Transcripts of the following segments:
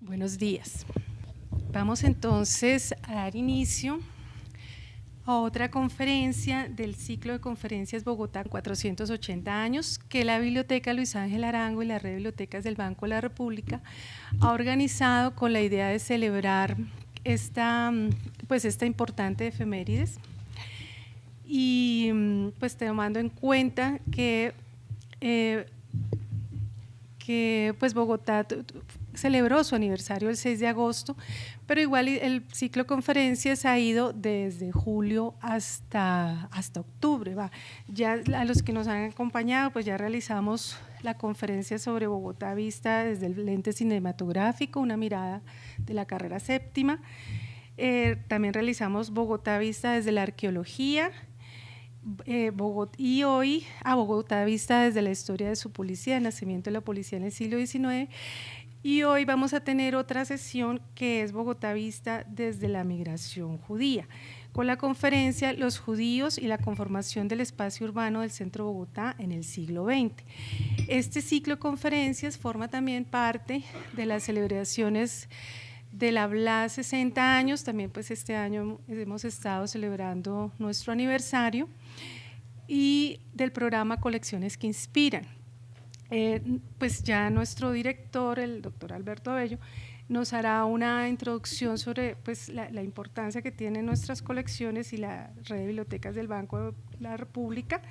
Buenos días. Vamos entonces a dar inicio a otra conferencia del ciclo de conferencias Bogotá 480 años que la Biblioteca Luis Ángel Arango y la Red de Bibliotecas del Banco de la República ha organizado con la idea de celebrar esta importante efemérides y pues tomando en cuenta que pues Bogotá celebró su aniversario el 6 de agosto, pero igual el ciclo de conferencias ha ido desde julio hasta octubre. Ya a los que nos han acompañado, pues ya realizamos la conferencia sobre Bogotá vista desde el lente cinematográfico, una mirada de la carrera séptima. También realizamos Bogotá vista desde la arqueología, y hoy a Bogotá vista desde la historia de su policía, el nacimiento de la policía en el siglo XIX. Y hoy vamos a tener otra sesión que es Bogotá vista desde la migración judía, con la conferencia Los judíos y la conformación del espacio urbano del centro de Bogotá en el siglo XX. Este ciclo de conferencias forma también parte de las celebraciones de la BLA 60 años, también pues este año hemos estado celebrando nuestro aniversario, y del programa Colecciones que Inspiran. Pues ya nuestro director, el doctor Alberto Abello, nos hará una introducción sobre pues, la importancia que tienen nuestras colecciones y la red de bibliotecas del Banco de la República.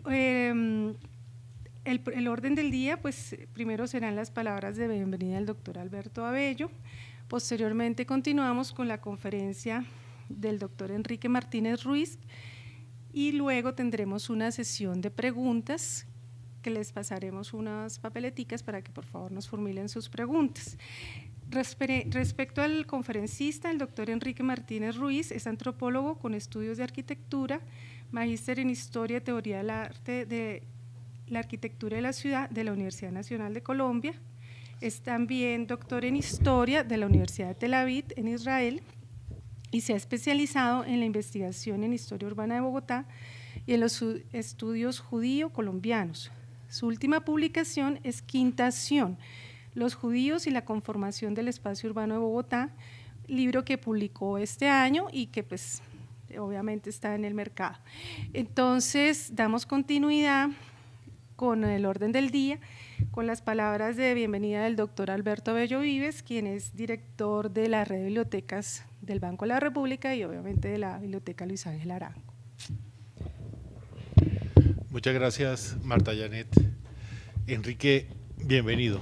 El orden del día, pues primero serán las palabras de bienvenida del doctor Alberto Abello, posteriormente continuamos con la conferencia del doctor Enrique Martínez Ruiz y luego tendremos una sesión de preguntas que les pasaremos unas papeleticas para que por favor nos formulen sus preguntas. Respecto al conferencista, el doctor Enrique Martínez Ruiz es antropólogo con estudios de arquitectura, magíster en Historia, Teoría del Arte de la Arquitectura de la Ciudad de la Universidad Nacional de Colombia, es también doctor en Historia de la Universidad de Tel Aviv en Israel y se ha especializado en la investigación en Historia Urbana de Bogotá y en los estudios judío-colombianos. Su última publicación es Quintación, los judíos y la conformación del espacio urbano de Bogotá, libro que publicó este año y que pues obviamente está en el mercado. Entonces damos continuidad con el orden del día, con las palabras de bienvenida del doctor Alberto Abello Vives, quien es director de la Red de Bibliotecas del Banco de la República y obviamente de la Biblioteca Luis Ángel Arango. Muchas gracias, Marta Janet. Enrique, bienvenido.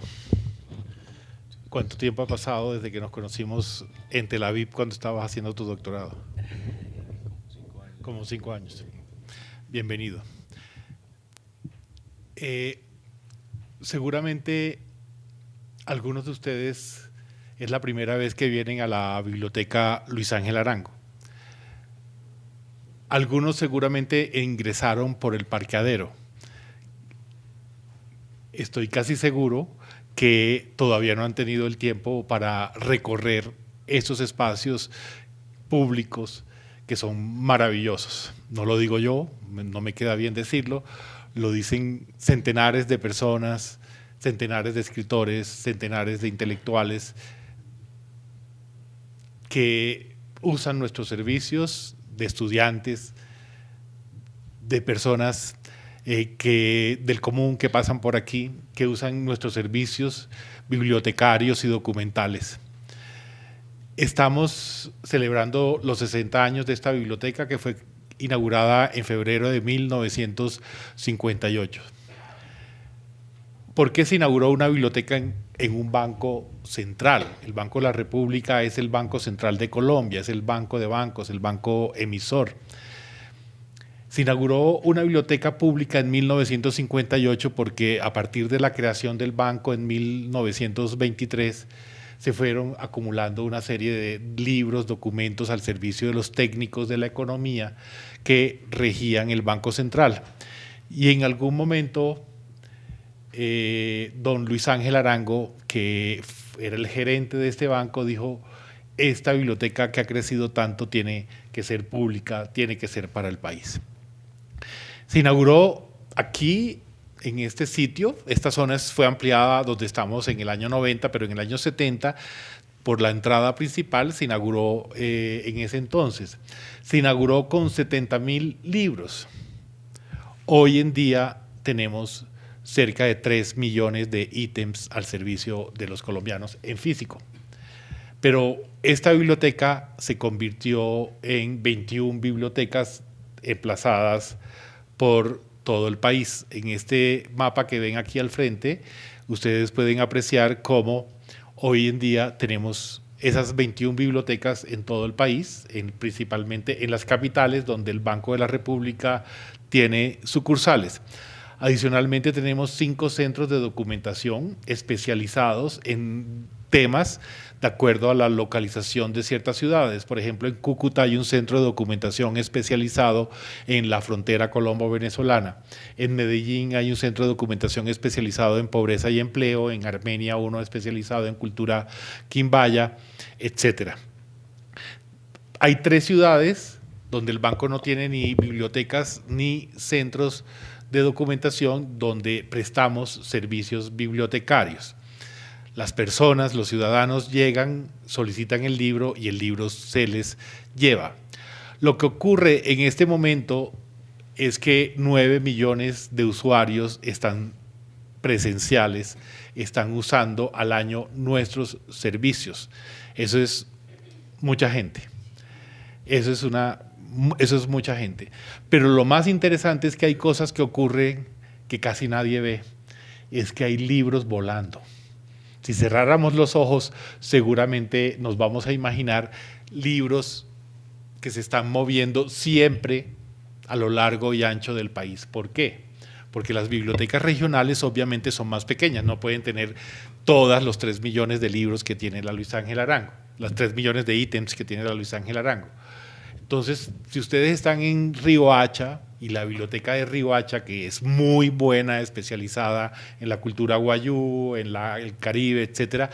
¿Cuánto tiempo ha pasado desde que nos conocimos en Tel Aviv cuando estabas haciendo tu doctorado? Como 5 años. Bienvenido. Seguramente algunos de ustedes es la primera vez que vienen a la Biblioteca Luis Ángel Arango. Algunos seguramente ingresaron por el parqueadero. Estoy casi seguro que todavía no han tenido el tiempo para recorrer esos espacios públicos que son maravillosos. No lo digo yo, no me queda bien decirlo, lo dicen centenares de personas, centenares de escritores, centenares de intelectuales que usan nuestros servicios, de estudiantes, de personas del común que pasan por aquí, que usan nuestros servicios bibliotecarios y documentales. Estamos celebrando los 60 años de esta biblioteca que fue inaugurada en febrero de 1958. ¿Por qué se inauguró una biblioteca en un banco central? El Banco de la República es el Banco Central de Colombia, es el banco de bancos, el banco emisor. Se inauguró una biblioteca pública en 1958 porque a partir de la creación del banco en 1923 se fueron acumulando una serie de libros, documentos al servicio de los técnicos de la economía que regían el Banco Central. Y en algún momento don Luis Ángel Arango, que era el gerente de este banco, dijo: esta biblioteca que ha crecido tanto tiene que ser pública, tiene que ser para el país. Se inauguró aquí en este sitio. Esta zona fue ampliada donde estamos en el año 90, pero en el año 70, por la entrada principal, se inauguró en ese entonces. Se inauguró con 70.000 libros. Hoy en día tenemos cerca de 3 millones de ítems al servicio de los colombianos en físico. Pero esta biblioteca se convirtió en 21 bibliotecas emplazadas por todo el país. En este mapa que ven aquí al frente, ustedes pueden apreciar cómo hoy en día tenemos esas 21 bibliotecas en todo el país, principalmente en las capitales, donde el Banco de la República tiene sucursales. Adicionalmente tenemos 5 centros de documentación especializados en temas de acuerdo a la localización de ciertas ciudades. Por ejemplo, en Cúcuta hay un centro de documentación especializado en la frontera colombo-venezolana. En Medellín hay un centro de documentación especializado en pobreza y empleo. En Armenia uno especializado en cultura quimbaya, etc. Hay 3 ciudades donde el banco no tiene ni bibliotecas ni centros de documentación donde prestamos servicios bibliotecarios. Las personas, los ciudadanos llegan, solicitan el libro y el libro se les lleva. Lo que ocurre en este momento es que 9 millones de usuarios están presenciales, están usando al año nuestros servicios. Eso es mucha gente. Eso es mucha gente. Pero lo más interesante es que hay cosas que ocurren que casi nadie ve. Es que hay libros volando. Si cerráramos los ojos, seguramente nos vamos a imaginar libros que se están moviendo siempre a lo largo y ancho del país. ¿Por qué? Porque las bibliotecas regionales obviamente son más pequeñas, no pueden tener todos los 3 millones de libros que tiene la Luis Ángel Arango, los 3 millones de ítems que tiene la Luis Ángel Arango. Entonces, si ustedes están en Riohacha, y la biblioteca de Riohacha, que es muy buena, especializada en la cultura guayú, en el Caribe, etcétera,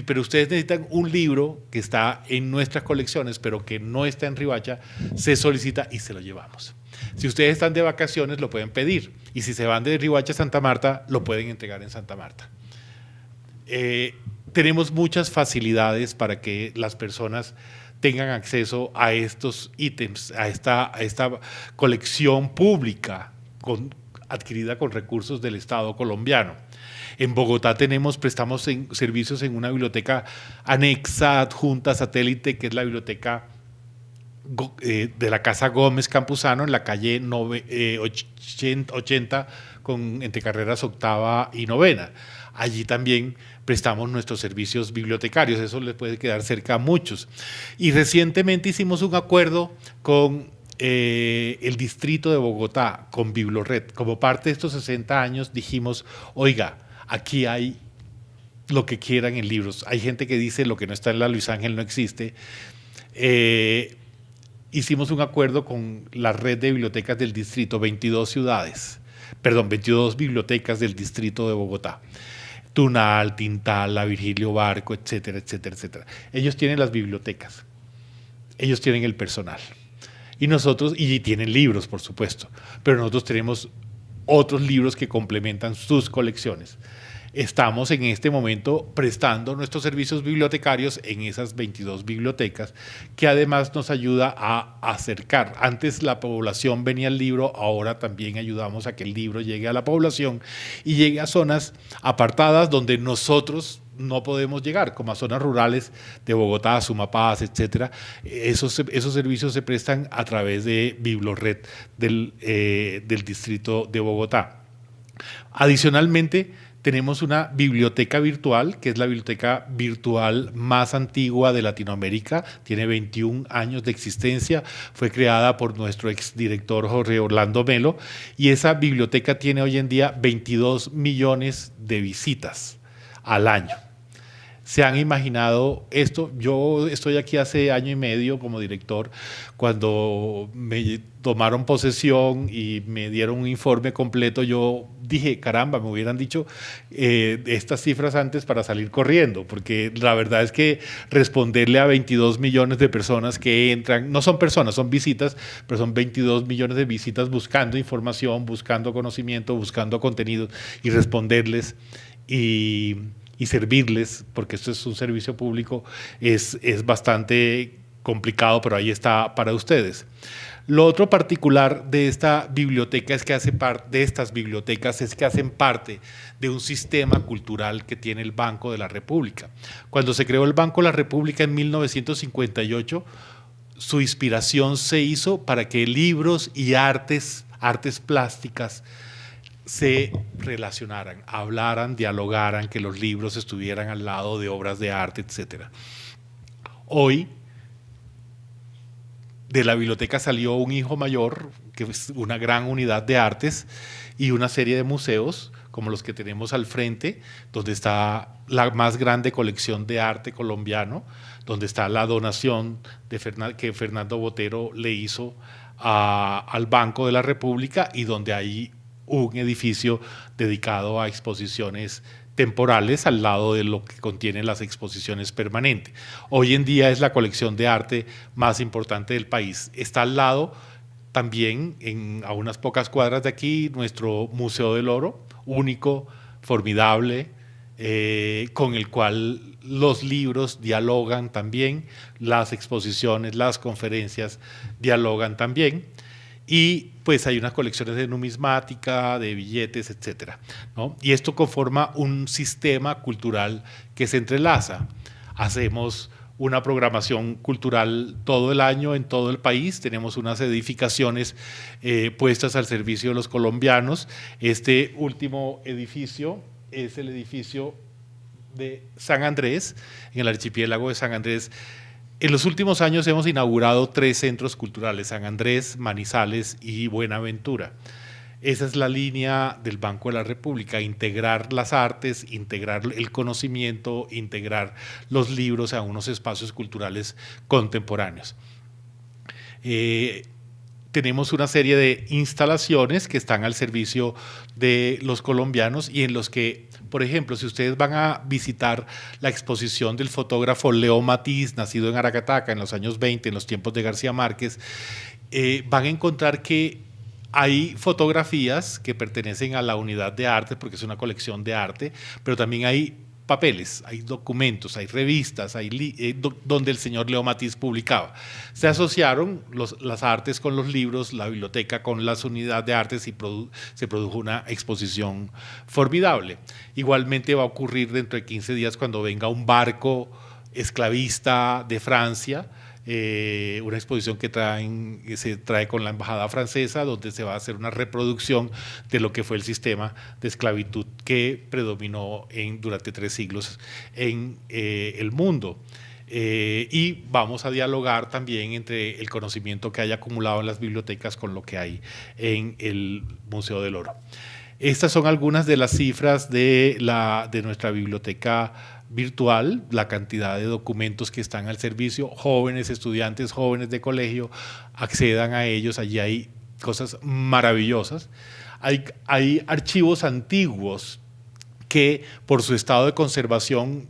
pero ustedes necesitan un libro que está en nuestras colecciones, pero que no está en Riohacha, se solicita y se lo llevamos. Si ustedes están de vacaciones, lo pueden pedir, y si se van de Riohacha a Santa Marta, lo pueden entregar en Santa Marta. Tenemos muchas facilidades para que las personas tengan acceso a estos ítems, a esta colección pública adquirida con recursos del Estado colombiano. En Bogotá prestamos servicios en una biblioteca anexa, adjunta, satélite, que es la biblioteca de la Casa Gómez Campuzano, en la calle 80, entre carreras 8ª y 9ª. Allí también prestamos nuestros servicios bibliotecarios, eso les puede quedar cerca a muchos. Y recientemente hicimos un acuerdo con el distrito de Bogotá, con Biblored. Como parte de estos 60 años dijimos, oiga, aquí hay lo que quieran en libros. Hay gente que dice lo que no está en la Luis Ángel no existe. Hicimos un acuerdo con la red de bibliotecas del distrito, 22 bibliotecas del distrito de Bogotá. Tunal, Tintala, Virgilio Barco, etcétera, etcétera, etcétera. Ellos tienen las bibliotecas, ellos tienen el personal. Y tienen libros, por supuesto, pero nosotros tenemos otros libros que complementan sus colecciones. Estamos en este momento prestando nuestros servicios bibliotecarios en esas 22 bibliotecas, que además nos ayuda a acercar. Antes la población venía al libro, ahora también ayudamos a que el libro llegue a la población y llegue a zonas apartadas donde nosotros no podemos llegar, como a zonas rurales de Bogotá, Sumapaz, etcétera. Esos servicios se prestan a través de Biblored del distrito de Bogotá. Adicionalmente, tenemos una biblioteca virtual, que es la biblioteca virtual más antigua de Latinoamérica, tiene 21 años de existencia, fue creada por nuestro exdirector Jorge Orlando Melo, y esa biblioteca tiene hoy en día 22 millones de visitas al año. se han imaginado esto. Yo estoy aquí hace año y medio como director. Cuando me tomaron posesión y me dieron un informe completo, yo dije, caramba, me hubieran dicho estas cifras antes para salir corriendo, porque la verdad es que responderle a 22 millones de personas que entran, no son personas, son visitas, pero son 22 millones de visitas buscando información, buscando conocimiento, buscando contenidos, y responderles y servirles, porque esto es un servicio público, es bastante complicado, pero ahí está para ustedes. Lo otro particular de esta biblioteca es que de estas bibliotecas es que hacen parte de un sistema cultural que tiene el Banco de la República. Cuando se creó el Banco de la República en 1958, su inspiración se hizo para que libros y artes plásticas se relacionaran, hablaran, dialogaran, que los libros estuvieran al lado de obras de arte, etc. Hoy, de la biblioteca salió un hijo mayor, que es una gran unidad de artes y una serie de museos, como los que tenemos al frente, donde está la más grande colección de arte colombiano, donde está la donación que Fernando Botero le hizo al Banco de la República, y donde hay un edificio dedicado a exposiciones temporales al lado de lo que contienen las exposiciones permanentes. Hoy en día es la colección de arte más importante del país. Está al lado también, a unas pocas cuadras de aquí, nuestro Museo del Oro, único, formidable, con el cual los libros dialogan también, las exposiciones, las conferencias dialogan también. Y pues hay unas colecciones de numismática, de billetes, etcétera, ¿no? Y esto conforma un sistema cultural que se entrelaza. Hacemos una programación cultural todo el año en todo el país, tenemos unas edificaciones puestas al servicio de los colombianos. Este último edificio es el edificio de San Andrés, en el archipiélago de San Andrés. En los últimos años hemos inaugurado 3 centros culturales: San Andrés, Manizales y Buenaventura. Esa es la línea del Banco de la República: integrar las artes, integrar el conocimiento, integrar los libros a unos espacios culturales contemporáneos. Tenemos una serie de instalaciones que están al servicio de los colombianos y en los que, por ejemplo, si ustedes van a visitar la exposición del fotógrafo Leo Matiz, nacido en Aracataca en los años 20, en los tiempos de García Márquez, van a encontrar que hay fotografías que pertenecen a la unidad de arte, porque es una colección de arte, pero también hay papeles, hay documentos, hay revistas, donde el señor Leo Matiz publicaba. Se asociaron las artes con los libros, la biblioteca con las unidades de artes, y se produjo una exposición formidable. Igualmente va a ocurrir dentro de 15 días cuando venga un barco esclavista de Francia, una exposición que se trae con la embajada francesa, donde se va a hacer una reproducción de lo que fue el sistema de esclavitud que predominó durante 3 siglos en el mundo. Y vamos a dialogar también entre el conocimiento que haya acumulado en las bibliotecas con lo que hay en el Museo del Oro. Estas son algunas de las cifras de nuestra biblioteca virtual, la cantidad de documentos que están al servicio. Jóvenes estudiantes, jóvenes de colegio, accedan a ellos. Allí hay cosas maravillosas. Hay archivos antiguos que, por su estado de conservación,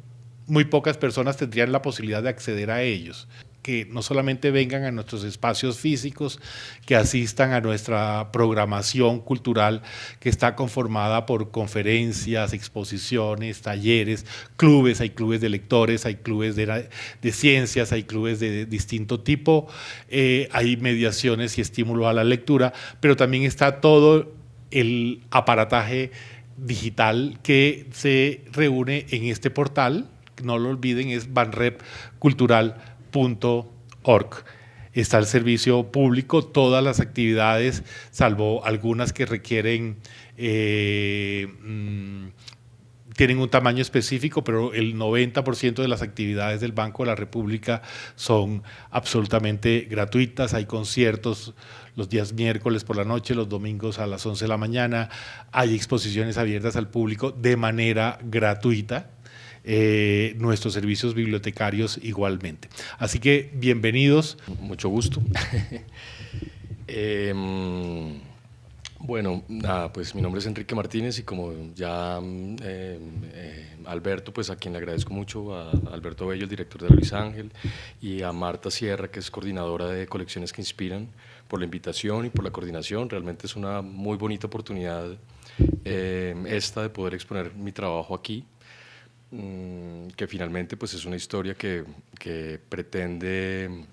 muy pocas personas tendrían la posibilidad de acceder a ellos. Que no solamente vengan a nuestros espacios físicos, que asistan a nuestra programación cultural, que está conformada por conferencias, exposiciones, talleres, clubes. Hay clubes de lectores, hay clubes de ciencias, hay clubes de distinto tipo, hay mediaciones y estímulos a la lectura, pero también está todo el aparataje digital que se reúne en este portal. No lo olviden, es banrepcultural.org. Está el servicio público, todas las actividades, salvo algunas que requieren, tienen un tamaño específico, pero el 90% de las actividades del Banco de la República son absolutamente gratuitas. Hay conciertos los días miércoles por la noche, los domingos a las 11 de la mañana, hay exposiciones abiertas al público de manera gratuita. nuestros servicios bibliotecarios igualmente. Así que bienvenidos. Mucho gusto. Bueno, nada, pues mi nombre es Enrique Martínez y como ya Alberto, pues a quien le agradezco mucho, a Alberto Bello, el director de Luis Ángel, y a Marta Sierra, que es coordinadora de Colecciones que Inspiran, por la invitación y por la coordinación. Realmente es una muy bonita oportunidad esta de poder exponer mi trabajo aquí, que finalmente pues es una historia que pretende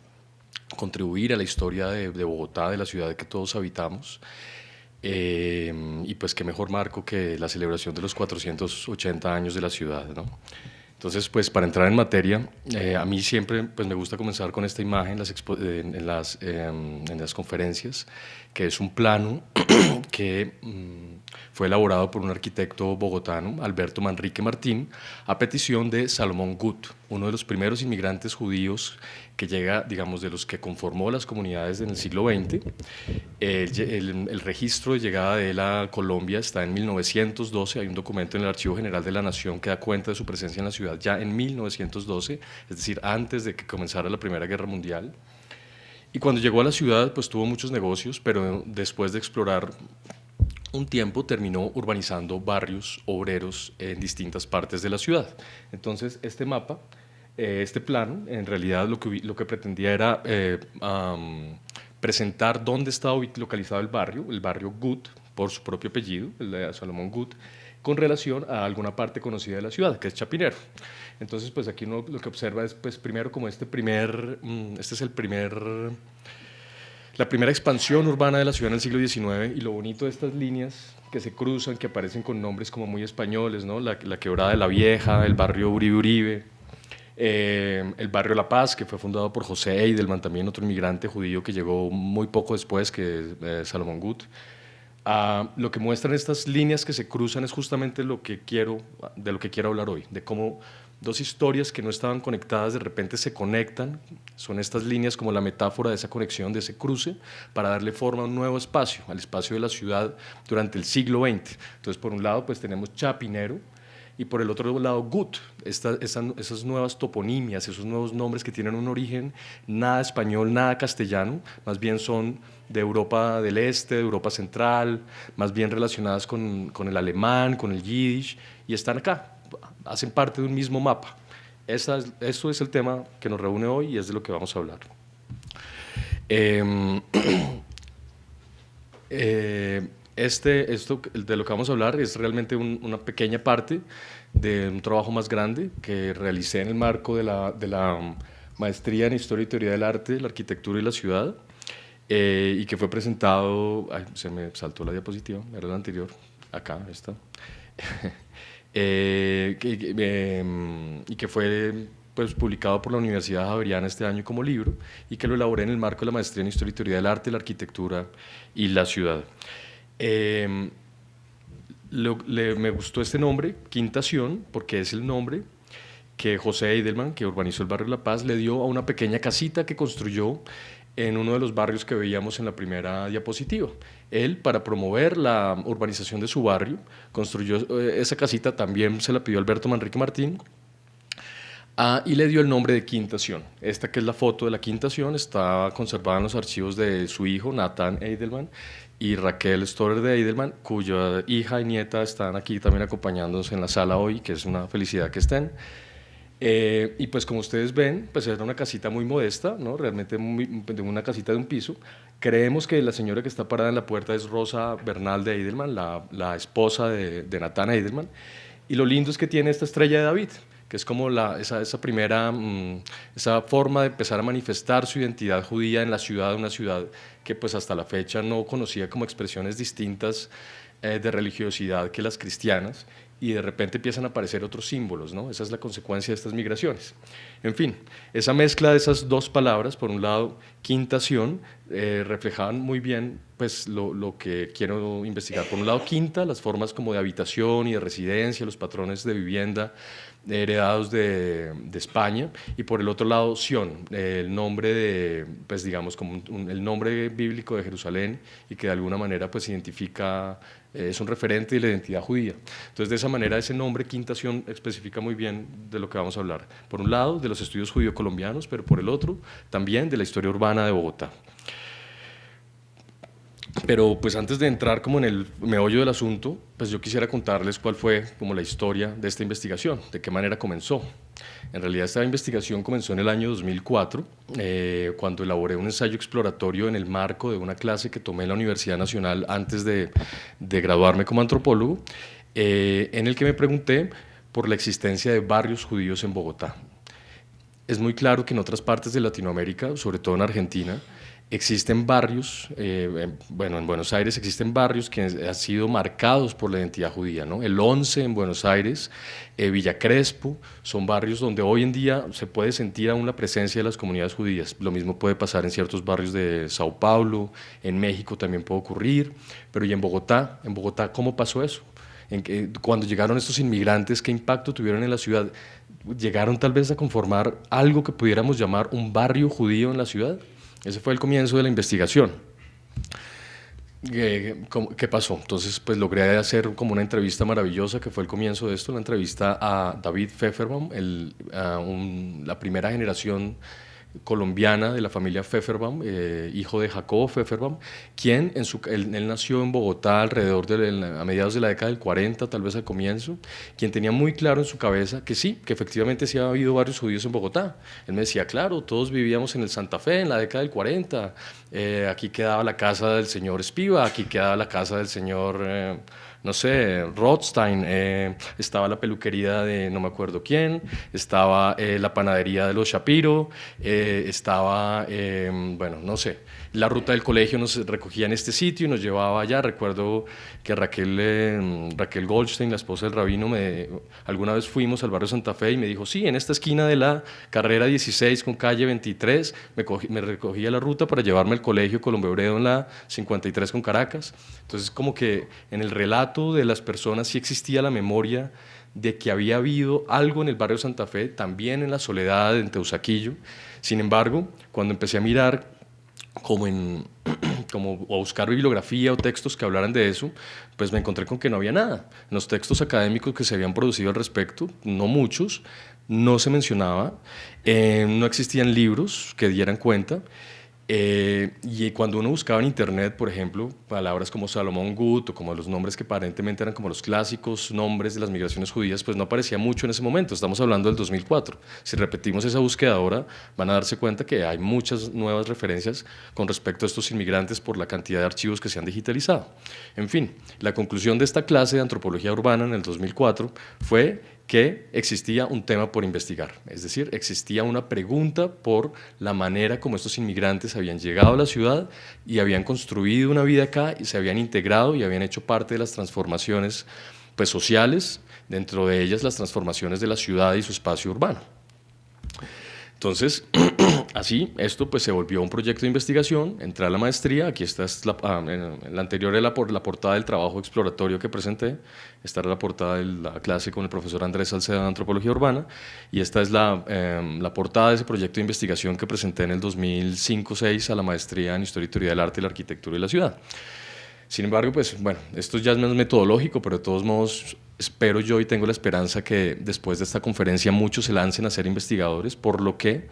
contribuir a la historia de Bogotá, de la ciudad que todos habitamos. Y pues qué mejor marco que la celebración de los 480 años de la ciudad, ¿no? Entonces, pues para entrar en materia, a mí siempre pues, me gusta comenzar con esta imagen en las conferencias, que es un plano que fue elaborado por un arquitecto bogotano, Alberto Manrique Martín, a petición de Salomón Gut, uno de los primeros inmigrantes judíos que llega, digamos, de los que conformó las comunidades en el siglo XX. El registro de llegada de él a Colombia está en 1912, hay un documento en el Archivo General de la Nación que da cuenta de su presencia en la ciudad ya en 1912, es decir, antes de que comenzara la Primera Guerra Mundial. Y cuando llegó a la ciudad, pues tuvo muchos negocios, pero después de explorar un tiempo terminó urbanizando barrios obreros en distintas partes de la ciudad. Entonces, este mapa, este plano, en realidad lo que pretendía era presentar dónde estaba localizado el barrio Gut, por su propio apellido, el de Salomón Gut, con relación a alguna parte conocida de la ciudad, que es Chapinero. Entonces, pues aquí uno lo que observa es, pues primero como este es la primera expansión urbana de la ciudad en el siglo XIX, y lo bonito de estas líneas que se cruzan, que aparecen con nombres como muy españoles, ¿no? La Quebrada de la Vieja, el barrio Uribe Uribe, el barrio La Paz, que fue fundado por José Eidelman, también otro inmigrante judío que llegó muy poco después que Salomón Gut. Lo que muestran estas líneas que se cruzan es justamente de lo que quiero hablar hoy, de cómo dos historias que no estaban conectadas de repente se conectan. Son estas líneas como la metáfora de esa conexión, de ese cruce, para darle forma a un nuevo espacio, al espacio de la ciudad durante el siglo XX. Entonces, por un lado, pues tenemos Chapinero, y por el otro lado Gut, esas nuevas toponimias, esos nuevos nombres que tienen un origen nada español, nada castellano, más bien son de Europa del Este, de Europa Central, más bien relacionadas con el alemán, con el yiddish, y están acá, hacen parte de un mismo mapa. Eso es el tema que nos reúne hoy y es de lo que vamos a hablar. Esto de lo que vamos a hablar es realmente una pequeña parte de un trabajo más grande que realicé en el marco de la maestría en Historia y Teoría del Arte, la Arquitectura y la Ciudad, y que fue presentado, se me saltó la diapositiva, era la anterior, acá está, y que fue pues, publicado por la Universidad Javeriana este año como libro, y que lo elaboré en el marco de la maestría en Historia y Teoría del Arte, la Arquitectura y la Ciudad. Me gustó este nombre, Quintación, porque es el nombre que José Eidelman, que urbanizó el barrio La Paz, le dio a una pequeña casita que construyó en uno de los barrios que veíamos en la primera diapositiva. Él, para promover la urbanización de su barrio, construyó esa casita, también se la pidió Alberto Manrique Martín, y le dio el nombre de Quintación. Esta que es la foto de la Quintación está conservada en los archivos de su hijo, Nathan Eidelman, y Raquel Storer de Eidelman, cuya hija y nieta están aquí también acompañándonos en la sala hoy, que es una felicidad que estén. Y pues como ustedes ven, pues era una casita muy modesta, ¿no? Realmente una casita de un piso. Creemos que la señora que está parada en la puerta es Rosa Bernal de Eidelman, la esposa de Nathan Eidelman. Y lo lindo es que tiene esta estrella de David, que es como esa forma de empezar a manifestar su identidad judía en la ciudad, una ciudad que pues hasta la fecha no conocía como expresiones distintas de religiosidad que las cristianas, y de repente empiezan a aparecer otros símbolos, ¿no? Esa es la consecuencia de estas migraciones. En fin, esa mezcla de esas dos palabras, por un lado, quintación, reflejaban muy bien pues, lo que quiero investigar. Por un lado, quinta, las formas como de habitación y de residencia, los patrones de vivienda heredados de España, y por el otro lado, Sion, el nombre pues digamos, como el nombre bíblico de Jerusalén, y que de alguna manera pues identifica, es un referente de la identidad judía. Entonces, de esa manera ese nombre Quintación especifica muy bien de lo que vamos a hablar. Por un lado, de los estudios judío-colombianos, pero por el otro, también de la historia urbana de Bogotá. Pero pues antes de entrar como en el meollo del asunto, pues yo quisiera contarles cuál fue como la historia de esta investigación, de qué manera comenzó. En realidad esta investigación comenzó en el año 2004, cuando elaboré un ensayo exploratorio en el marco de una clase que tomé en la Universidad Nacional antes de graduarme como antropólogo, en el que me pregunté por la existencia de barrios judíos en Bogotá. Es muy claro que en otras partes de Latinoamérica, sobre todo en Argentina, existen barrios, bueno, en Buenos Aires existen barrios que han sido marcados por la identidad judía, ¿no? El 11 en Buenos Aires, Villa Crespo, son barrios donde hoy en día se puede sentir aún la presencia de las comunidades judías. Lo mismo puede pasar en ciertos barrios de Sao Paulo, en México también puede ocurrir, pero ¿y en Bogotá? ¿En Bogotá cómo pasó eso? Cuando llegaron estos inmigrantes, ¿qué impacto tuvieron en la ciudad? ¿Llegaron tal vez a conformar algo que pudiéramos llamar un barrio judío en la ciudad? Ese fue el comienzo de la investigación. ¿Qué pasó? Entonces, pues logré hacer como una entrevista maravillosa, que fue el comienzo de esto, la entrevista a David Pfefferbaum, la primera generación colombiana de la familia Pfefferbaum, hijo de Jacobo Pfefferbaum, quien él nació en Bogotá alrededor a mediados de la década del 40, tal vez al comienzo, quien tenía muy claro en su cabeza que sí, que efectivamente sí había habido barrios judíos en Bogotá. Él me decía, claro, todos vivíamos en el Santa Fe en la década del 40, aquí quedaba la casa del señor Espiva, aquí quedaba la casa del señor no sé, Rothstein, estaba la peluquería de no me acuerdo quién, estaba la panadería de los Shapiro, estaba, bueno, no sé, la ruta del colegio nos recogía en este sitio y nos llevaba allá. Recuerdo que Raquel Goldstein, la esposa del rabino, alguna vez fuimos al barrio Santa Fe y me dijo, sí, en esta esquina de la carrera 16 con calle 23, me recogía la ruta para llevarme al colegio Colombo Hebreo en la 53 con Caracas. Entonces, como que en el relato de las personas sí existía la memoria de que había habido algo en el barrio Santa Fe, también en la Soledad, en Teusaquillo. Sin embargo, cuando empecé a mirar como a buscar bibliografía o textos que hablaran de eso, pues me encontré con que no había nada. En los textos académicos que se habían producido al respecto, no muchos, no se mencionaba, no existían libros que dieran cuenta. Y cuando uno buscaba en internet, por ejemplo, palabras como Salomón Gut o como los nombres que aparentemente eran como los clásicos nombres de las migraciones judías, pues no aparecía mucho en ese momento. Estamos hablando del 2004. Si repetimos esa búsqueda ahora, van a darse cuenta que hay muchas nuevas referencias con respecto a estos inmigrantes por la cantidad de archivos que se han digitalizado. En fin, la conclusión de esta clase de antropología urbana en el 2004 fue que existía un tema por investigar, es decir, existía una pregunta por la manera como estos inmigrantes habían llegado a la ciudad y habían construido una vida acá y se habían integrado y habían hecho parte de las transformaciones pues, sociales, dentro de ellas las transformaciones de la ciudad y su espacio urbano. Entonces, así, esto pues, se volvió un proyecto de investigación, entré a la maestría, aquí está la anterior era la portada del trabajo exploratorio que presenté, esta era la portada de la clase con el profesor Andrés Salcedo de Antropología Urbana, y esta es la portada de ese proyecto de investigación que presenté en el 2005-06 a la maestría en Historia y Teoría del Arte y la Arquitectura y la Ciudad. Sin embargo, pues bueno, esto ya es más metodológico, pero de todos modos espero yo y tengo la esperanza que después de esta conferencia muchos se lancen a ser investigadores, por lo que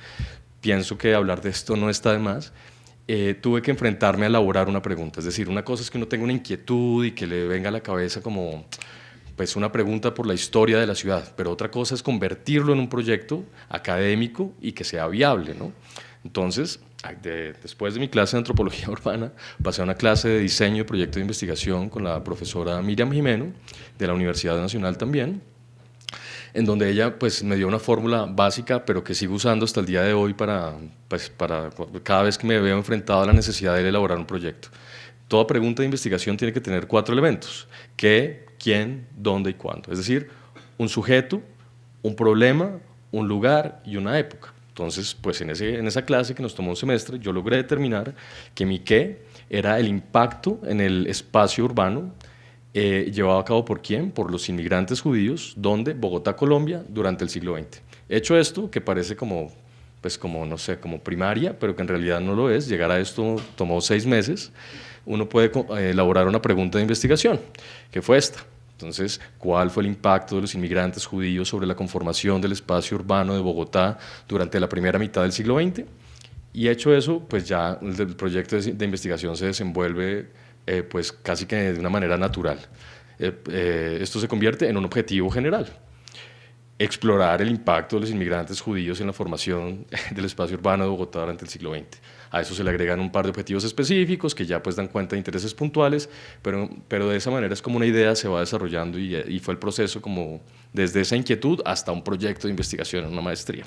pienso que hablar de esto no está de más. Tuve que enfrentarme a elaborar una pregunta, es decir, una cosa es que uno tenga una inquietud y que le venga a la cabeza como pues una pregunta por la historia de la ciudad, pero otra cosa es convertirlo en un proyecto académico y que sea viable, ¿no? Entonces, después de mi clase de antropología urbana, pasé a una clase de diseño y proyecto de investigación con la profesora Miriam Jimeno, de la Universidad Nacional también, en donde ella pues, me dio una fórmula básica, pero que sigo usando hasta el día de hoy para cada vez que me veo enfrentado a la necesidad de elaborar un proyecto. Toda pregunta de investigación tiene que tener 4 elementos: qué, quién, dónde y cuándo. Es decir, un sujeto, un problema, un lugar y una época. Entonces, pues en esa clase que nos tomó un semestre, yo logré determinar que mi qué era el impacto en el espacio urbano llevado a cabo por quién, por los inmigrantes judíos, donde Bogotá, Colombia, durante el siglo XX. Hecho esto, que parece como, no sé, como primaria, pero que en realidad no lo es, llegar a esto tomó 6 meses, uno puede elaborar una pregunta de investigación, que fue esta: Entonces, ¿cuál fue el impacto de los inmigrantes judíos sobre la conformación del espacio urbano de Bogotá durante la primera mitad del siglo XX? Y hecho eso, pues ya el proyecto de investigación se desenvuelve pues casi que de una manera natural. Esto se convierte en un objetivo general: explorar el impacto de los inmigrantes judíos en la formación del espacio urbano de Bogotá durante el siglo XX. A eso se le agregan un par de objetivos específicos que ya pues dan cuenta de intereses puntuales, pero de esa manera es como una idea se va desarrollando y fue el proceso como desde esa inquietud hasta un proyecto de investigación en una maestría.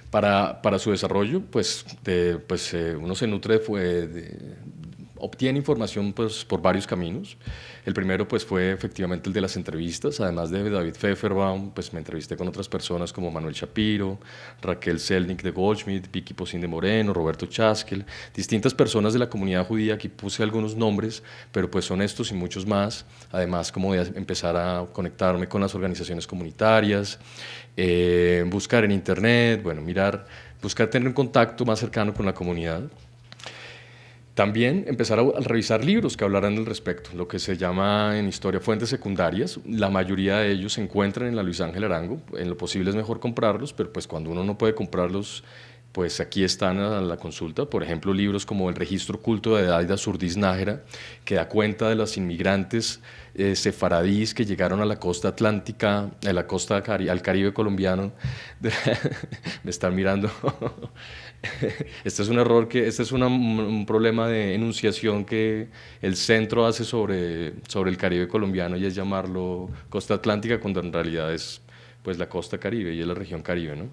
Para su desarrollo, uno se nutre obtiene información pues, por varios caminos. El primero pues, fue efectivamente el de las entrevistas. Además de David Pfefferbaum, pues, me entrevisté con otras personas como Manuel Shapiro, Raquel Selnik de Goldschmidt, Vicky Posín de Moreno, Roberto Chaskel, distintas personas de la comunidad judía. Aquí puse algunos nombres, pero pues son estos y muchos más. Además, como de empezar a conectarme con las organizaciones comunitarias, buscar en internet, bueno, buscar tener un contacto más cercano con la comunidad. También empezar a revisar libros que hablaran al respecto, lo que se llama en historia fuentes secundarias. La mayoría de ellos se encuentran en la Luis Ángel Arango. En lo posible es mejor comprarlos, pero pues cuando uno no puede comprarlos, pues aquí están a la consulta. Por ejemplo, libros como El registro oculto de Daida Surdiz Nájera, que da cuenta de los inmigrantes sefaradíes que llegaron a la costa atlántica, a la costa al Caribe colombiano. Me están mirando. Este es un error, este es un problema de enunciación que el centro hace sobre el Caribe colombiano, y es llamarlo costa atlántica cuando en realidad es pues, la costa Caribe y es la región Caribe, ¿no?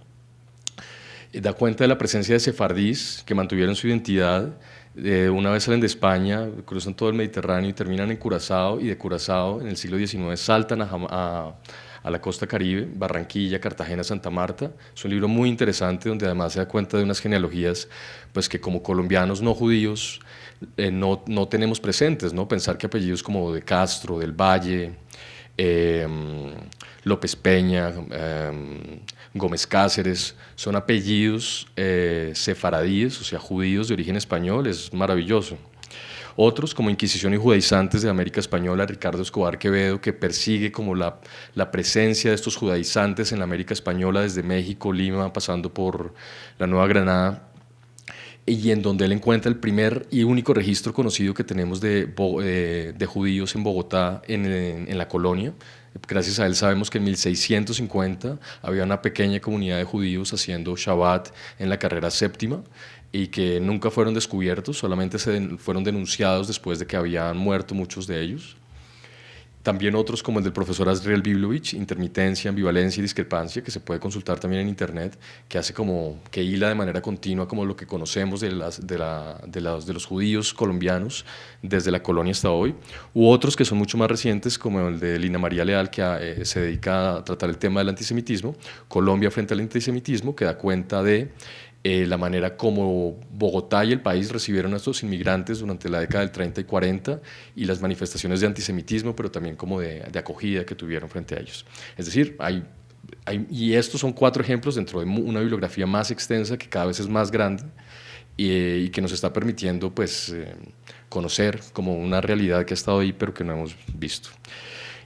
Da cuenta de la presencia de sefardíes que mantuvieron su identidad. Una vez salen de España, cruzan todo el Mediterráneo y terminan en Curazao, y de Curazao en el siglo XIX saltan a la costa Caribe, Barranquilla, Cartagena, Santa Marta. Es un libro muy interesante donde además se da cuenta de unas genealogías pues, que como colombianos no judíos no tenemos presentes, ¿no? Pensar que apellidos como de Castro, del Valle, López Peña, Gómez Cáceres, son apellidos sefaradíes, o sea, judíos de origen español. Es maravilloso. Otros, como Inquisición y Judaizantes de América Española, Ricardo Escobar Quevedo, que persigue como la presencia de estos judaizantes en la América Española desde México, Lima, pasando por la Nueva Granada, y en donde él encuentra el primer y único registro conocido que tenemos de judíos en Bogotá, en la colonia. Gracias a él sabemos que en 1650 había una pequeña comunidad de judíos haciendo Shabbat en la carrera séptima, y que nunca fueron descubiertos, solamente fueron denunciados después de que habían muerto muchos de ellos. También otros como el del profesor Azriel Biblovich, Intermitencia, Ambivalencia y Discrepancia, que se puede consultar también en internet, que hila de manera continua como lo que conocemos de los judíos colombianos desde la colonia hasta hoy. U otros que son mucho más recientes, como el de Lina María Leal, que se dedica a tratar el tema del antisemitismo, Colombia frente al antisemitismo, que da cuenta de la manera como Bogotá y el país recibieron a estos inmigrantes durante la década del 30 y 40, y las manifestaciones de antisemitismo, pero también como de acogida que tuvieron frente a ellos. Es decir, y estos son 4 ejemplos dentro de una bibliografía más extensa, que cada vez es más grande, y que nos está permitiendo pues, conocer como una realidad que ha estado ahí, pero que no hemos visto.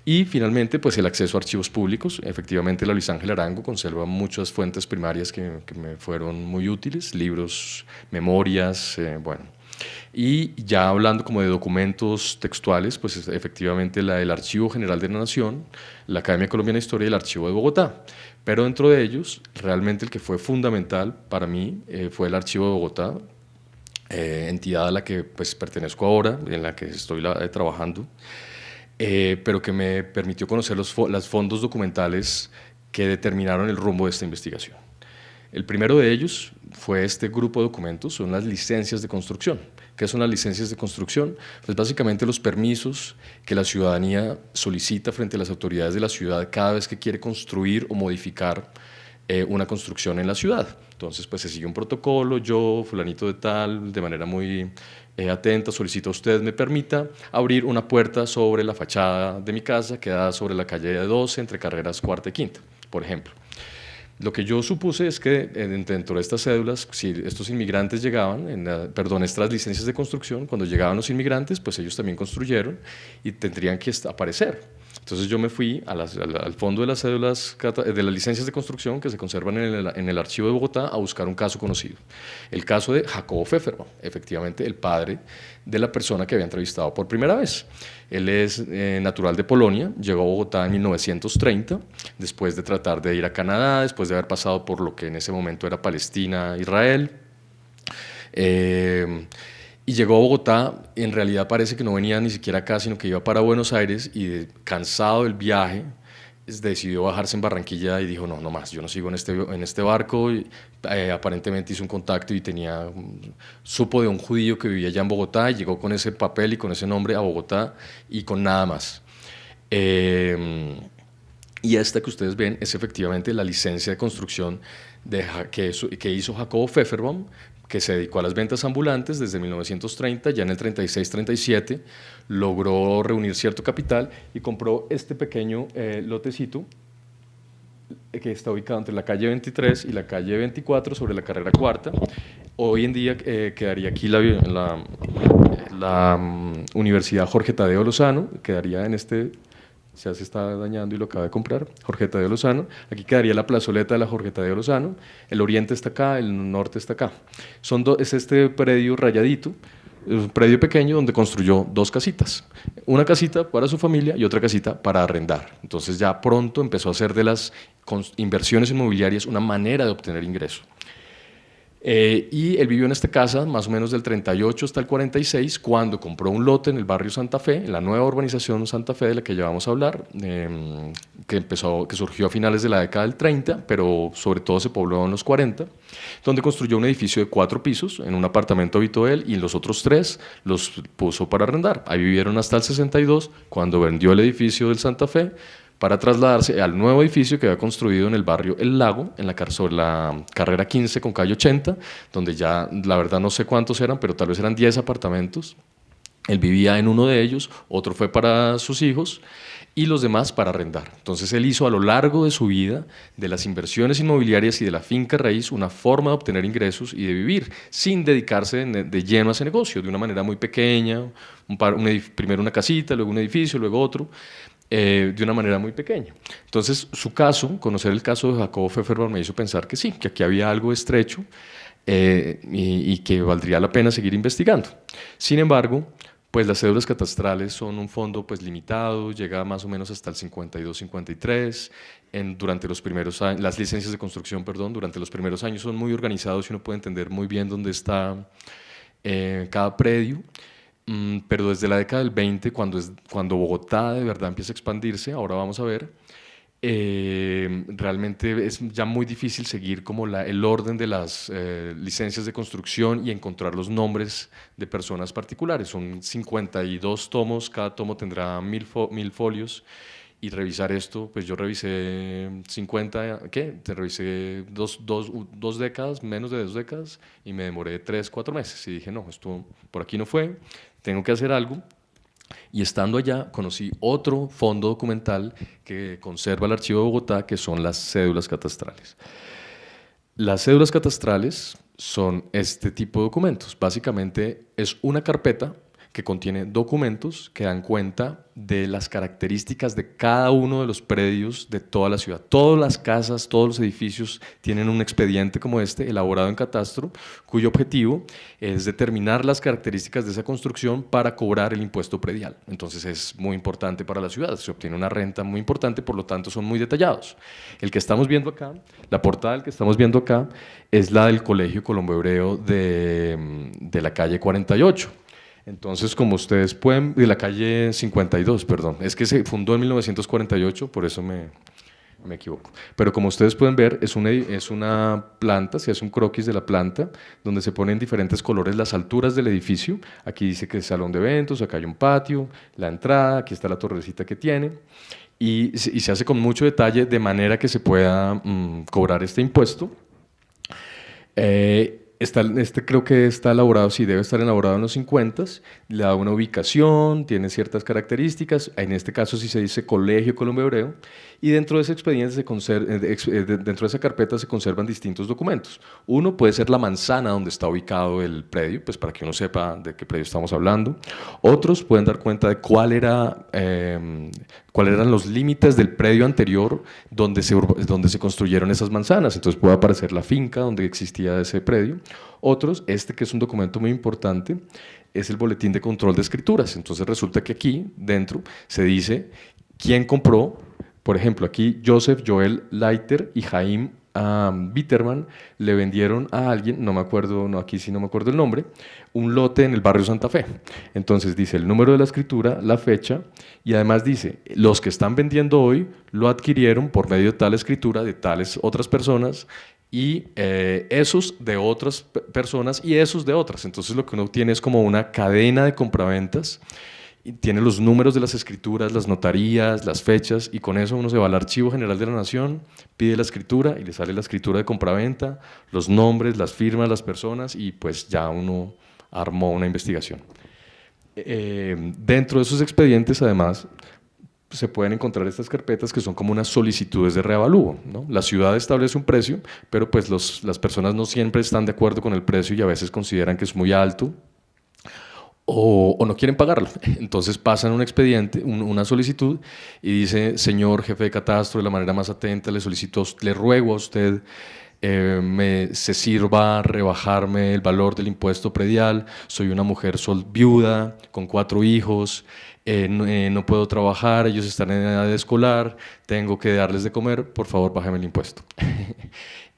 Y finalmente, pues el acceso a archivos públicos. Efectivamente, la Luis Ángel Arango conserva muchas fuentes primarias que me fueron muy útiles, libros, memorias, bueno. Y ya hablando como de documentos textuales, pues efectivamente el Archivo General de la Nación, la Academia Colombiana de Historia y el Archivo de Bogotá. Pero dentro de ellos, realmente el que fue fundamental para mí fue el Archivo de Bogotá, entidad a la que pues, pertenezco ahora, en la que estoy trabajando. Pero que me permitió conocer los fondos documentales que determinaron el rumbo de esta investigación. El primero de ellos fue este grupo de documentos, son las licencias de construcción. ¿Qué son las licencias de construcción? Pues básicamente los permisos que la ciudadanía solicita frente a las autoridades de la ciudad cada vez que quiere construir o modificar una construcción en la ciudad. Entonces, pues se sigue un protocolo, yo, fulanito de tal, de manera muy atenta, solicito a usted me permita abrir una puerta sobre la fachada de mi casa, que da sobre la calle de 12, entre carreras 4ª y 5ª, por ejemplo. Lo que yo supuse es que dentro de estas cédulas, si estos inmigrantes llegaban, estas licencias de construcción, cuando llegaban los inmigrantes, pues ellos también construyeron y tendrían que aparecer. Entonces yo me fui al fondo de las cédulas, de las licencias de construcción que se conservan en el archivo de Bogotá a buscar un caso conocido. El caso de Jacobo Pfefferbaum, efectivamente el padre de la persona que había entrevistado por primera vez. Él es natural de Polonia, llegó a Bogotá en 1930, después de tratar de ir a Canadá, después de haber pasado por lo que en ese momento era Palestina, Israel. Y llegó a Bogotá, en realidad parece que no venía ni siquiera acá, sino que iba para Buenos Aires y cansado del viaje, decidió bajarse en Barranquilla y dijo, no, no más, yo no sigo en este barco. Y, aparentemente hizo un contacto y supo de un judío que vivía allá en Bogotá y llegó con ese papel y con ese nombre a Bogotá y con nada más. Y esta que ustedes ven es efectivamente la licencia de construcción que hizo Jacobo Pfefferbaum, que se dedicó a las ventas ambulantes desde 1930, ya en el 36-37 logró reunir cierto capital y compró este pequeño lotecito que está ubicado entre la calle 23 y la calle 24 sobre la carrera cuarta. Hoy en día quedaría aquí la Universidad Jorge Tadeo Lozano, quedaría en este... ya se está dañando y lo acaba de comprar, Jorge Tadeo Lozano. Aquí quedaría la plazoleta de la Jorge Tadeo Lozano, el oriente está acá, el norte está acá. Es este predio rayadito, un predio pequeño donde construyó dos casitas, una casita para su familia y otra casita para arrendar. Entonces ya pronto empezó a hacer de las inversiones inmobiliarias una manera de obtener ingreso. Y él vivió en esta casa más o menos del 38 hasta el 46, cuando compró un lote en el barrio Santa Fe, en la nueva urbanización Santa Fe de la que ya vamos a hablar, que surgió a finales de la década del 30, pero sobre todo se pobló en los 40, donde construyó un edificio de 4 pisos, en un apartamento habitó él y los otros 3 los puso para arrendar. Ahí vivieron hasta el 62, cuando vendió el edificio del Santa Fe, para trasladarse al nuevo edificio que había construido en el barrio El Lago, sobre la carrera 15 con calle 80, donde ya la verdad no sé cuántos eran, pero tal vez eran 10 apartamentos. Él vivía en uno de ellos, otro fue para sus hijos y los demás para arrendar. Entonces él hizo a lo largo de su vida de las inversiones inmobiliarias y de la finca raíz una forma de obtener ingresos y de vivir sin dedicarse de lleno a ese negocio, de una manera muy pequeña, primero una casita, luego un edificio, luego otro, de una manera muy pequeña. Entonces su caso, conocer el caso de Jacobo Pfefferbaum me hizo pensar que sí, que aquí había algo estrecho y que valdría la pena seguir investigando. Sin embargo, pues las cédulas catastrales son un fondo pues limitado, llega más o menos hasta el 52-53, durante los primeros años, las licencias de construcción, perdón, durante los primeros años son muy organizados y uno puede entender muy bien dónde está cada predio. Pero desde la década del 20, cuando Bogotá de verdad empieza a expandirse, ahora vamos a ver, realmente es ya muy difícil seguir como el orden de las licencias de construcción y encontrar los nombres de personas particulares. Son 52 tomos, cada tomo tendrá 1000 folios. Y revisar esto, pues yo revisé 50, Te revisé dos décadas, menos de 2 décadas, y me demoré 3-4 meses. Y dije, no, esto por aquí no fue, tengo que hacer algo. Y estando allá, conocí otro fondo documental que conserva el Archivo de Bogotá, que son las cédulas catastrales. Las cédulas catastrales son este tipo de documentos. Básicamente es una carpeta que contiene documentos que dan cuenta de las características de cada uno de los predios de toda la ciudad. Todas las casas, todos los edificios tienen un expediente como este, elaborado en catastro, cuyo objetivo es determinar las características de esa construcción para cobrar el impuesto predial. Entonces es muy importante para la ciudad, se obtiene una renta muy importante, por lo tanto son muy detallados. El que estamos viendo acá, la portada del que estamos viendo acá, es la del Colegio Colombo Hebreo de la calle 48. Entonces, como ustedes pueden, de la calle 52, perdón, es que se fundó en 1948, por eso me equivoco. Pero como ustedes pueden ver, es una planta, se hace un croquis de la planta, donde se ponen diferentes colores las alturas del edificio. Aquí dice que es salón de eventos, acá hay un patio, la entrada, aquí está la torrecita que tiene. Y se hace con mucho detalle de manera que se pueda cobrar este impuesto. Este creo que está elaborado, sí, debe estar elaborado en los 50, le da una ubicación, tiene ciertas características, en este caso sí se dice Colegio Colombia Hebreo, y dentro de ese expediente, dentro de esa carpeta se conservan distintos documentos. Uno puede ser la manzana donde está ubicado el predio, pues para que uno sepa de qué predio estamos hablando. Otros pueden dar cuenta de cuáles eran los límites del predio anterior donde se construyeron esas manzanas, entonces puede aparecer la finca donde existía ese predio. Otros, que es un documento muy importante, es el boletín de control de escrituras. Entonces resulta que aquí dentro se dice quién compró. Por ejemplo, aquí Joseph Joel Leiter y Jaime Bitterman le vendieron a alguien, no me acuerdo, no, aquí sí no me acuerdo el nombre, un lote en el barrio Santa Fe. Entonces dice el número de la escritura, la fecha, y además dice, los que están vendiendo hoy lo adquirieron por medio de tal escritura de tales otras personas, y esos de otras personas y esos de otras. Entonces lo que uno tiene es como una cadena de compraventas, y tiene los números de las escrituras, las notarías, las fechas, y con eso uno se va al Archivo General de la Nación, pide la escritura y le sale la escritura de compraventa, los nombres, las firmas, las personas, y pues ya uno armó una investigación. Dentro de esos expedientes, además, se pueden encontrar estas carpetas que son como unas solicitudes de reavalúo, ¿no? La ciudad establece un precio, pero pues las personas no siempre están de acuerdo con el precio y a veces consideran que es muy alto, o no quieren pagarlo. Entonces pasan un expediente, una solicitud, y dice: señor jefe de catastro, de la manera más atenta le ruego a usted se sirva a rebajarme el valor del impuesto predial. Soy una mujer viuda con 4 hijos, no puedo trabajar, ellos están en edad escolar, tengo que darles de comer, por favor bájame el impuesto.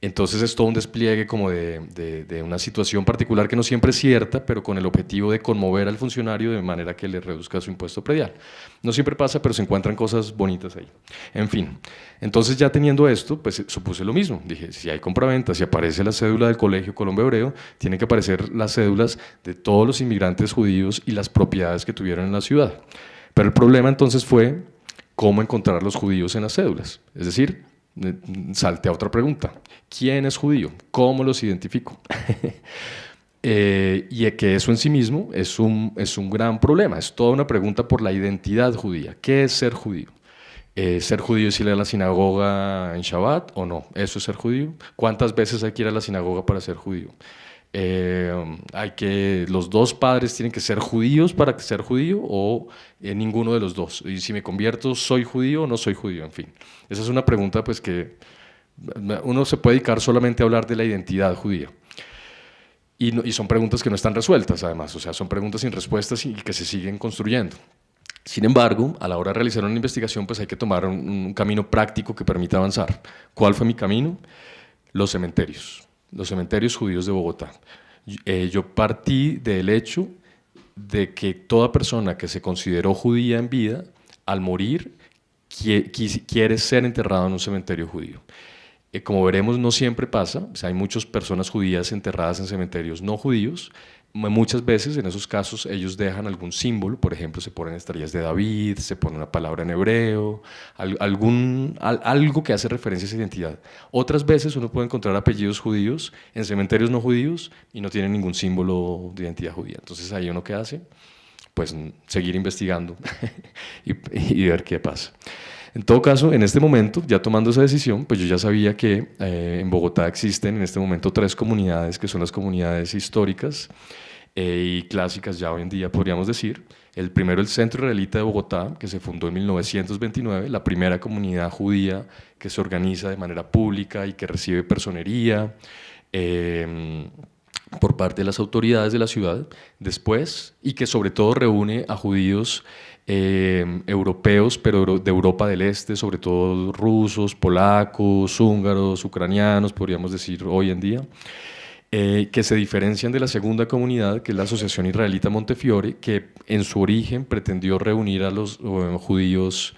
Entonces es todo un despliegue como de una situación particular que no siempre es cierta, pero con el objetivo de conmover al funcionario de manera que le reduzca su impuesto predial. No siempre pasa, pero se encuentran cosas bonitas ahí. En fin, entonces ya teniendo esto, pues supuse lo mismo. Dije, si hay compraventa, si aparece la cédula del Colegio Colombia Hebreo, tienen que aparecer las cédulas de todos los inmigrantes judíos y las propiedades que tuvieron en la ciudad. Pero el problema entonces fue cómo encontrar los judíos en las cédulas. Es decir, salte a otra pregunta: ¿quién es judío? ¿Cómo los identifico? Y que eso en sí mismo es un gran problema, es toda una pregunta por la identidad judía. ¿Qué es ser judío? ¿Ser judío es ir a la sinagoga en Shabbat o no? ¿Eso es ser judío? ¿Cuántas veces hay que ir a la sinagoga para ser judío? ¿Los dos padres tienen que ser judíos para ser judío o ninguno de los dos? Y si me convierto, ¿soy judío o no soy judío? En fin, esa es una pregunta pues que uno se puede dedicar solamente a hablar de la identidad judía. Y son preguntas que no están resueltas además, o sea, son preguntas sin respuestas y que se siguen construyendo. Sin embargo, a la hora de realizar una investigación, pues hay que tomar un camino práctico que permita avanzar. ¿Cuál fue mi camino? Los cementerios judíos de Bogotá. Yo partí del hecho de que toda persona que se consideró judía en vida, al morir, quiere ser enterrado en un cementerio judío. Como veremos, no siempre pasa, o sea, hay muchas personas judías enterradas en cementerios no judíos. Muchas veces, en esos casos, ellos dejan algún símbolo, por ejemplo, se ponen estrellas de David, se pone una palabra en hebreo, algo que hace referencia a esa identidad. Otras veces uno puede encontrar apellidos judíos en cementerios no judíos y no tienen ningún símbolo de identidad judía. Entonces, ahí uno, ¿qué hace? Pues seguir investigando y ver qué pasa. En todo caso, en este momento, ya tomando esa decisión, pues yo ya sabía que en Bogotá existen en este momento 3 comunidades, que son las comunidades históricas y clásicas ya hoy en día, podríamos decir. El primero, el Centro Israelita de Bogotá, que se fundó en 1929, la primera comunidad judía que se organiza de manera pública y que recibe personería por parte de las autoridades de la ciudad después, y que sobre todo reúne a judíos europeos, pero de Europa del Este, sobre todo rusos, polacos, húngaros, ucranianos, podríamos decir hoy en día, que se diferencian de la segunda comunidad, que es la Asociación Israelita Montefiore, que en su origen pretendió reunir a los judíos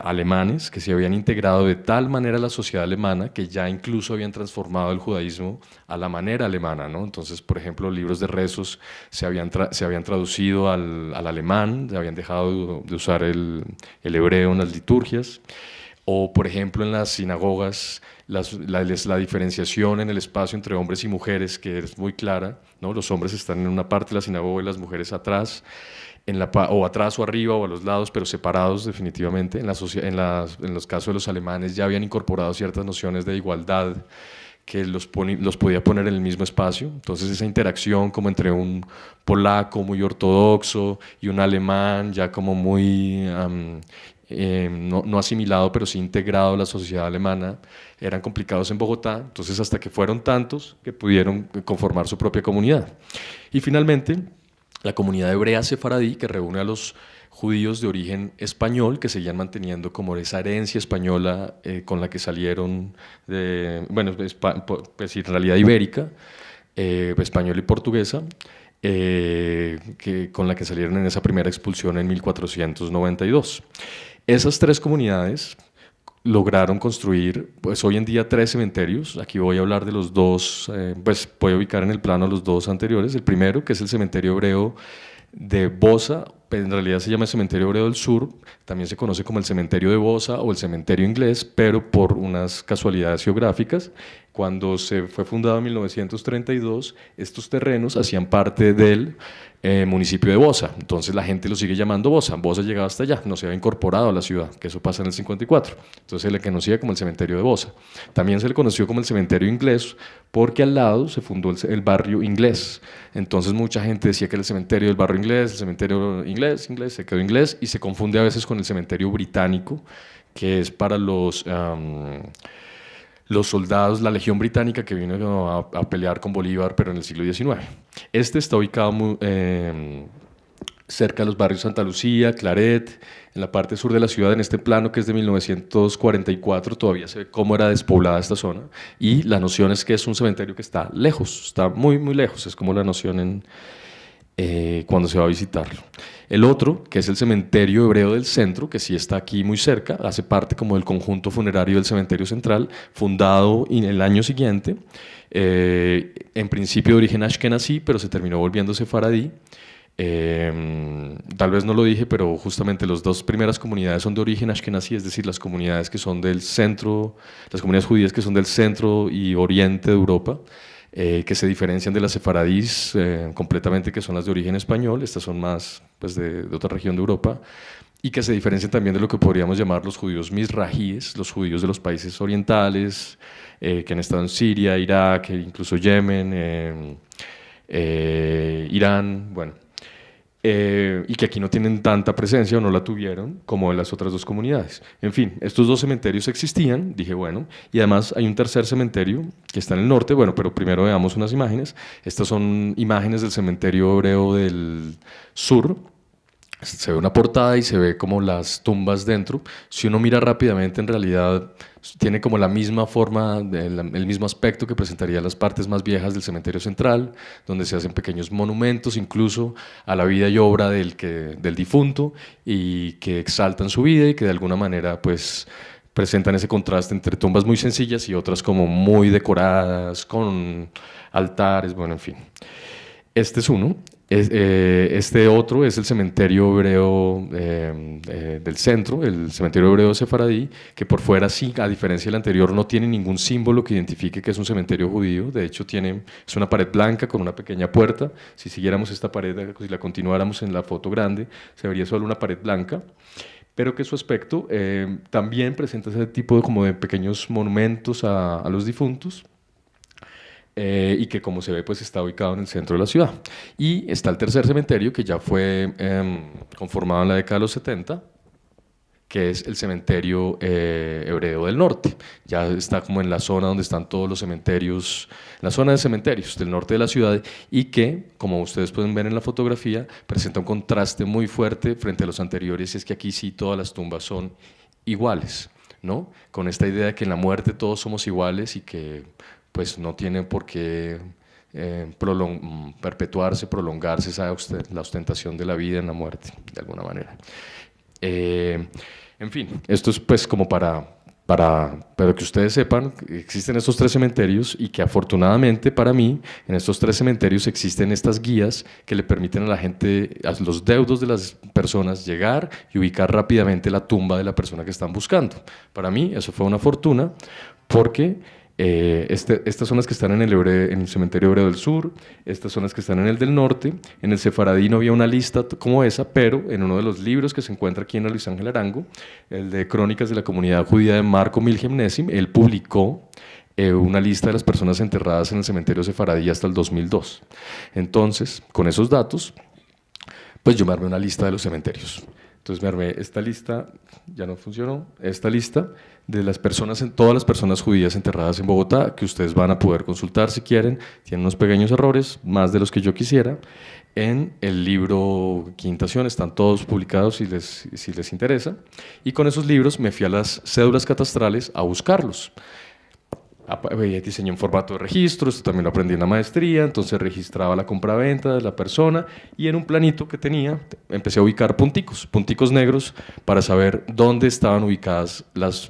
alemanes que se habían integrado de tal manera a la sociedad alemana que ya incluso habían transformado el judaísmo a la manera alemana, ¿no? Entonces, por ejemplo, libros de rezos se habían traducido al alemán, se habían dejado de usar el hebreo en las liturgias. o por ejemplo en las sinagogas, la diferenciación en el espacio entre hombres y mujeres, que es muy clara, ¿no? Los hombres están en una parte de la sinagoga y las mujeres atrás, o atrás o arriba o a los lados, pero separados definitivamente. En los casos de los alemanes ya habían incorporado ciertas nociones de igualdad que los podía poner en el mismo espacio. Entonces esa interacción como entre un polaco muy ortodoxo y un alemán ya como muy no asimilado, pero sí integrado a la sociedad alemana, eran complicados en Bogotá. Entonces hasta que fueron tantos que pudieron conformar su propia comunidad. Y finalmente la comunidad hebrea sefaradí, que reúne a los judíos de origen español que seguían manteniendo como esa herencia española con la que salieron, pues en realidad ibérica, española y portuguesa, con la que salieron en esa primera expulsión en 1492. Esas tres comunidades lograron construir, pues hoy en día 3 cementerios. Aquí voy a hablar de los dos, pues voy a ubicar en el plano los dos anteriores. El primero, que es el cementerio hebreo de Bosa, en realidad se llama el Cementerio Hebreo del Sur, también se conoce como el Cementerio de Bosa o el Cementerio Inglés, pero por unas casualidades geográficas, cuando se fue fundado en 1932, estos terrenos hacían parte del municipio de Bosa, entonces la gente lo sigue llamando Bosa. Bosa llegaba hasta allá, no se había incorporado a la ciudad, que eso pasa en el 54, entonces se le conocía como el cementerio de Bosa. También se le conoció como el cementerio inglés porque al lado se fundó el barrio inglés, entonces mucha gente decía que era el cementerio del barrio inglés, el cementerio inglés, se quedó inglés y se confunde a veces con el cementerio británico, que es para los soldados, la Legión Británica que vino a pelear con Bolívar, pero en el siglo XIX. Este está ubicado cerca de los barrios Santa Lucía, Claret, en la parte sur de la ciudad, en este plano que es de 1944, todavía se ve cómo era despoblada esta zona, y la noción es que es un cementerio que está lejos, está muy, muy lejos, es como la noción cuando se va a visitarlo. El otro, que es el cementerio hebreo del centro, que sí está aquí muy cerca, hace parte como del conjunto funerario del cementerio central, fundado en el año siguiente, en principio de origen ashkenazí, pero se terminó volviendo sefaradí. Tal vez no lo dije, pero justamente las dos primeras comunidades son de origen ashkenazí, es decir, las comunidades que son del centro, las comunidades judías que son del centro y oriente de Europa, que se diferencian de las sefaradís completamente, que son las de origen español. Estas son más pues, de otra región de Europa, y que se diferencian también de lo que podríamos llamar los judíos mizrahíes, los judíos de los países orientales, que han estado en Siria, Irak, incluso Yemen, Irán, bueno, y que aquí no tienen tanta presencia o no la tuvieron como en las otras dos comunidades. En fin, estos dos cementerios existían, dije bueno, y además hay un tercer cementerio que está en el norte, bueno, pero primero veamos unas imágenes. Estas son imágenes del cementerio hebreo del sur. Se ve una portada y se ve como las tumbas dentro. Si uno mira rápidamente, en realidad tiene como la misma forma, el mismo aspecto que presentaría las partes más viejas del cementerio central, donde se hacen pequeños monumentos incluso a la vida y obra del difunto, y que exaltan su vida y que de alguna manera pues presentan ese contraste entre tumbas muy sencillas y otras como muy decoradas, con altares, bueno, en fin. Este es uno. Este otro es el cementerio hebreo del centro, el cementerio hebreo sefaradí, que por fuera sí, a diferencia del anterior, no tiene ningún símbolo que identifique que es un cementerio judío. De hecho es una pared blanca con una pequeña puerta. Si siguiéramos esta pared, si la continuáramos en la foto grande, se vería solo una pared blanca, pero que su aspecto también presenta ese tipo de pequeños monumentos a los difuntos. Y que, como se ve, pues está ubicado en el centro de la ciudad. Y está el tercer cementerio, que ya fue conformado en la década de los 70, que es el cementerio hebreo del norte. Ya está como en la zona donde están todos los cementerios, la zona de cementerios del norte de la ciudad, y que, como ustedes pueden ver en la fotografía, presenta un contraste muy fuerte frente a los anteriores, y es que aquí sí todas las tumbas son iguales, ¿no? Con esta idea de que en la muerte todos somos iguales y que pues no tiene por qué perpetuarse, prolongarse la ostentación de la vida en la muerte, de alguna manera. En fin, esto es pues como para Pero que ustedes sepan que existen estos 3 cementerios y que afortunadamente para mí en estos 3 cementerios existen estas guías que le permiten a la gente, a los deudos de las personas, llegar y ubicar rápidamente la tumba de la persona que están buscando. Para mí eso fue una fortuna porque estas son las que están en el cementerio Hebreo del Sur, estas son las que están en el del Norte. En el Sefaradí no había una lista como esa, pero en uno de los libros que se encuentra aquí en Luis Ángel Arango, el de Crónicas de la Comunidad Judía de Marco Milhem Nessim, él publicó una lista de las personas enterradas en el cementerio Sefaradí hasta el 2002. Entonces, con esos datos, pues yo me armé una lista de los cementerios. Entonces me armé esta lista, ya no funcionó, esta lista de las personas, todas las personas judías enterradas en Bogotá, que ustedes van a poder consultar si quieren. Tienen unos pequeños errores, más de los que yo quisiera. En el libro Quintación están todos publicados si les interesa. Y con esos libros me fui a las cédulas catastrales a buscarlos. Diseñé un formato de registro, esto también lo aprendí en la maestría, entonces registraba la compraventa de la persona y en un planito que tenía empecé a ubicar punticos negros para saber dónde estaban ubicadas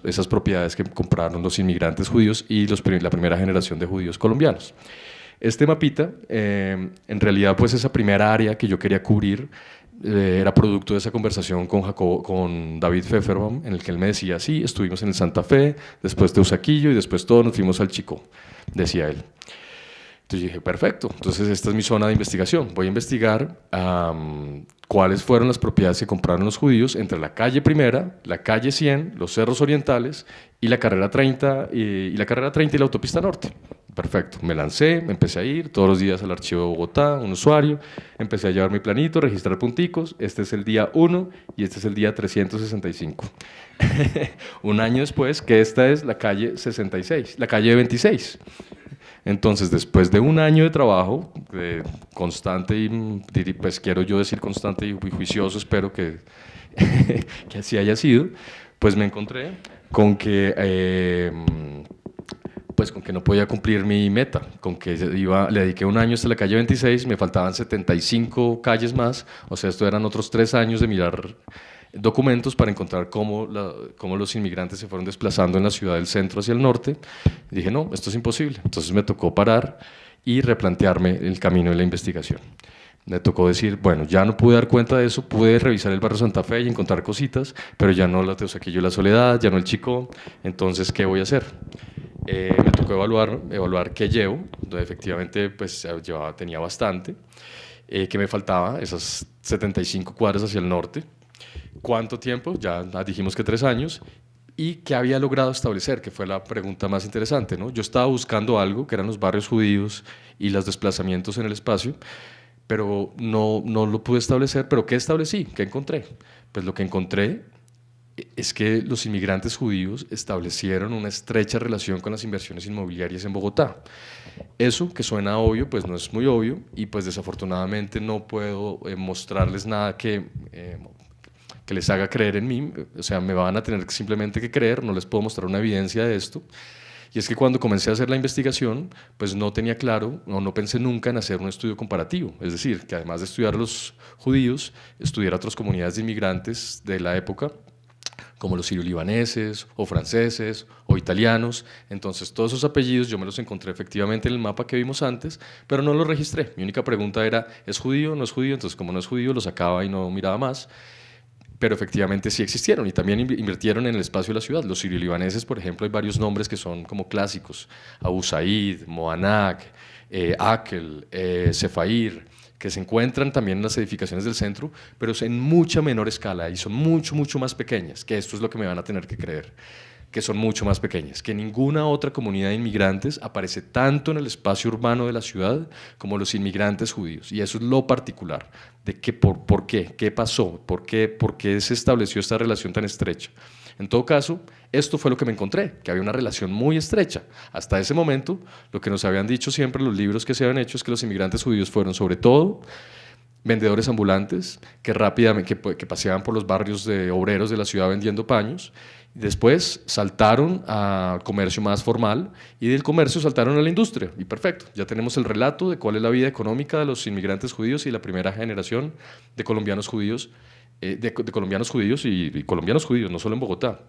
esas propiedades que compraron los inmigrantes judíos y la primera generación de judíos colombianos. Este mapita, en realidad pues esa primera área que yo quería cubrir, era producto de esa conversación con David Pfefferbaum, en el que él me decía, sí, estuvimos en el Santa Fe, después de Usaquillo y después todos nos fuimos al Chicó, decía él. Entonces dije, perfecto, entonces esta es mi zona de investigación, voy a investigar cuáles fueron las propiedades que compraron los judíos entre la calle Primera, la calle 100, los Cerros Orientales y la carrera 30 y la autopista Norte. Perfecto, me lancé, me empecé a ir todos los días al archivo de Bogotá, un usuario, empecé a llevar mi planito, registrar punticos, este es el día 1 y este es el día 365. Un año después, que esta es la calle 66, la calle 26. Entonces, después de un año de trabajo constante y, pues quiero yo decir constante y juicioso, espero que así haya sido, pues me encontré con que no podía cumplir mi meta, con que le dediqué un año hasta la calle 26, me faltaban 75 calles más, o sea, esto eran otros 3 años de mirar documentos para encontrar cómo los inmigrantes se fueron desplazando en la ciudad del centro hacia el norte. Y dije, no, esto es imposible. Entonces me tocó parar y replantearme el camino de la investigación. Me tocó decir, bueno, ya no pude dar cuenta de eso, pude revisar el barrio Santa Fe y encontrar cositas, pero ya no la Teusaquillo y la Soledad, ya no el Chicó, entonces, ¿qué voy a hacer? Me tocó evaluar qué llevo, donde efectivamente pues, tenía bastante, que me faltaba, esas 75 cuadras hacia el norte, cuánto tiempo, ya dijimos que 3 años, y qué había logrado establecer, que fue la pregunta más interesante, ¿no? Yo estaba buscando algo, que eran los barrios judíos y los desplazamientos en el espacio, pero no lo pude establecer. ¿Pero qué establecí? ¿Qué encontré? Pues lo que encontré es que los inmigrantes judíos establecieron una estrecha relación con las inversiones inmobiliarias en Bogotá. Eso, que suena obvio, pues no es muy obvio, y pues desafortunadamente no puedo mostrarles nada que les haga creer en mí, o sea, me van a tener simplemente que creer, no les puedo mostrar una evidencia de esto. Y es que cuando comencé a hacer la investigación, pues no tenía claro, no pensé nunca en hacer un estudio comparativo, es decir, que además de estudiar a los judíos, estudiar a otras comunidades de inmigrantes de la época, como los sirio-libaneses, o franceses, o italianos. Entonces todos esos apellidos yo me los encontré efectivamente en el mapa que vimos antes, pero no los registré. Mi única pregunta era, ¿es judío o no es judío? Entonces como no es judío, lo sacaba y no miraba más. Pero efectivamente sí existieron y también invirtieron en el espacio de la ciudad. Los sirio-libaneses, por ejemplo, hay varios nombres que son como clásicos: Abu Said, Moanak, Akel, Sefair, que se encuentran también en las edificaciones del centro, pero en mucha menor escala y son mucho más pequeñas, que esto es lo que me van a tener que creer, que son mucho más pequeñas, que ninguna otra comunidad de inmigrantes aparece tanto en el espacio urbano de la ciudad como los inmigrantes judíos, y eso es lo particular, de que por qué, qué pasó, por qué se estableció esta relación tan estrecha. En todo caso, esto fue lo que me encontré, que había una relación muy estrecha. Hasta ese momento, lo que nos habían dicho siempre los libros que se habían hecho es que los inmigrantes judíos fueron sobre todo vendedores ambulantes que rápidamente que paseaban por los barrios de obreros de la ciudad vendiendo paños. Después saltaron al comercio más formal y del comercio saltaron a la industria. Y perfecto, ya tenemos el relato de cuál es la vida económica de los inmigrantes judíos y la primera generación de colombianos judíos, y colombianos judíos, no solo en Bogotá.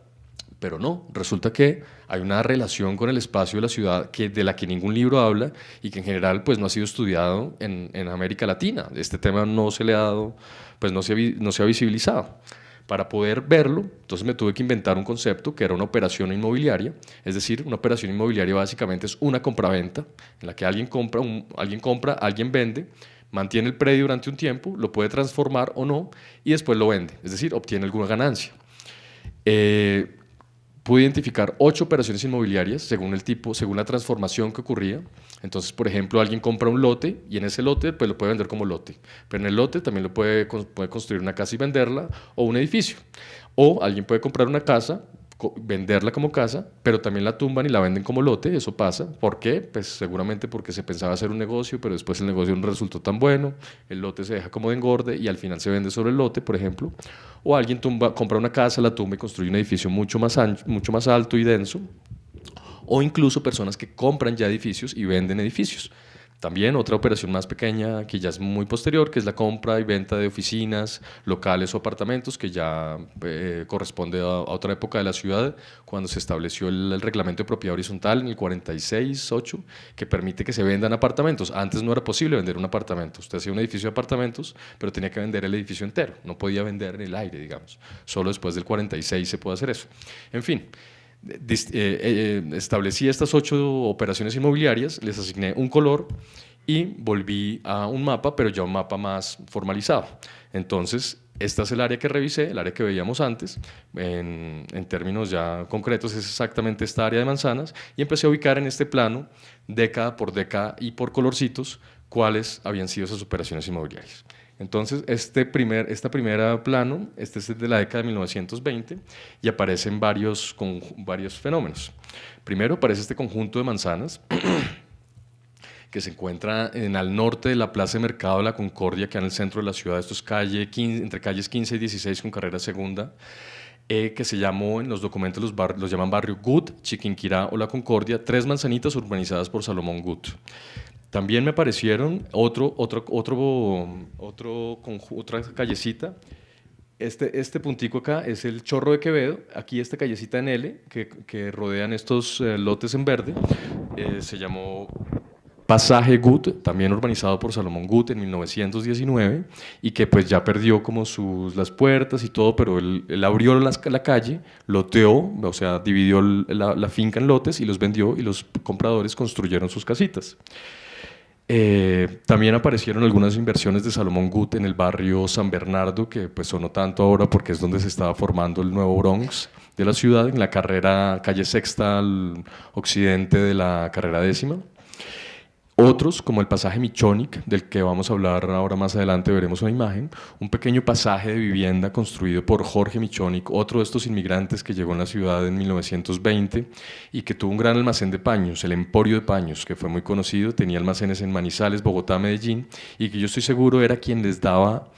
Pero no, resulta que hay una relación con el espacio de la ciudad de la que ningún libro habla y que en general pues, no ha sido estudiado en América Latina. Este tema no se le ha dado, pues no se ha visibilizado. Para poder verlo, entonces me tuve que inventar un concepto que era una operación inmobiliaria, es decir, una operación inmobiliaria básicamente es una compraventa en la que alguien compra, alguien vende, mantiene el predio durante un tiempo, lo puede transformar o no y después lo vende, es decir, obtiene alguna ganancia. Pude identificar 8 operaciones inmobiliarias según el tipo, según la transformación que ocurría. Entonces, por ejemplo, alguien compra un lote y en ese lote pues, lo puede vender como lote, pero en el lote también lo puede construir una casa y venderla o un edificio. O alguien puede comprar una casa, venderla como casa, pero también la tumban y la venden como lote, eso pasa. ¿Por qué? Pues seguramente porque se pensaba hacer un negocio, pero después el negocio no resultó tan bueno, el lote se deja como de engorde y al final se vende sobre el lote, por ejemplo. O alguien compra una casa, la tumba y construye un edificio mucho más alto y denso. O incluso personas que compran ya edificios y venden edificios. También otra operación más pequeña que ya es muy posterior, que es la compra y venta de oficinas, locales o apartamentos, que ya corresponde a otra época de la ciudad, cuando se estableció el reglamento de propiedad horizontal en el 46-8, que permite que se vendan apartamentos. Antes no era posible vender un apartamento. Usted hacía un edificio de apartamentos, pero tenía que vender el edificio entero. No podía vender en el aire, digamos. Solo después del 46 se puede hacer eso. En fin. Establecí estas 8 operaciones inmobiliarias, les asigné un color y volví a un mapa, pero ya un mapa más formalizado. Entonces, esta es el área que revisé, el área que veíamos antes, en términos ya concretos es exactamente esta área de manzanas, y empecé a ubicar en este plano, década por década y por colorcitos, cuáles habían sido esas operaciones inmobiliarias. Entonces, este primer plano, este es de la década de 1920 y aparecen varios fenómenos. Primero aparece este conjunto de manzanas que se encuentra al norte de la Plaza de Mercado de la Concordia, que en el centro de la ciudad. Esto es entre calles 15 y 16 con carrera segunda, que se llamó, en los documentos los llaman Barrio Gut, Chiquinquirá o La Concordia, 3 manzanitas urbanizadas por Salomón Gut. También me aparecieron otra callecita. Este puntico acá es el Chorro de Quevedo. Aquí esta callecita en L que rodean estos lotes en verde se llamó Pasaje Gut, también urbanizado por Salomón Gut en 1919 y que pues ya perdió como las puertas y todo, pero él abrió la calle, loteó, o sea, dividió la finca en lotes y los vendió y los compradores construyeron sus casitas. También aparecieron algunas inversiones de Salomón Gut en el barrio San Bernardo, que pues sonó tanto ahora porque es donde se estaba formando el nuevo Bronx de la ciudad, en la calle Sexta al occidente de la carrera 10ª. Otros, como el pasaje Michónik, del que vamos a hablar ahora más adelante, veremos una imagen, un pequeño pasaje de vivienda construido por Jorge Michónik, otro de estos inmigrantes que llegó a la ciudad en 1920 y que tuvo un gran almacén de paños, el Emporio de Paños, que fue muy conocido, tenía almacenes en Manizales, Bogotá, Medellín, y que yo estoy seguro era quien les daba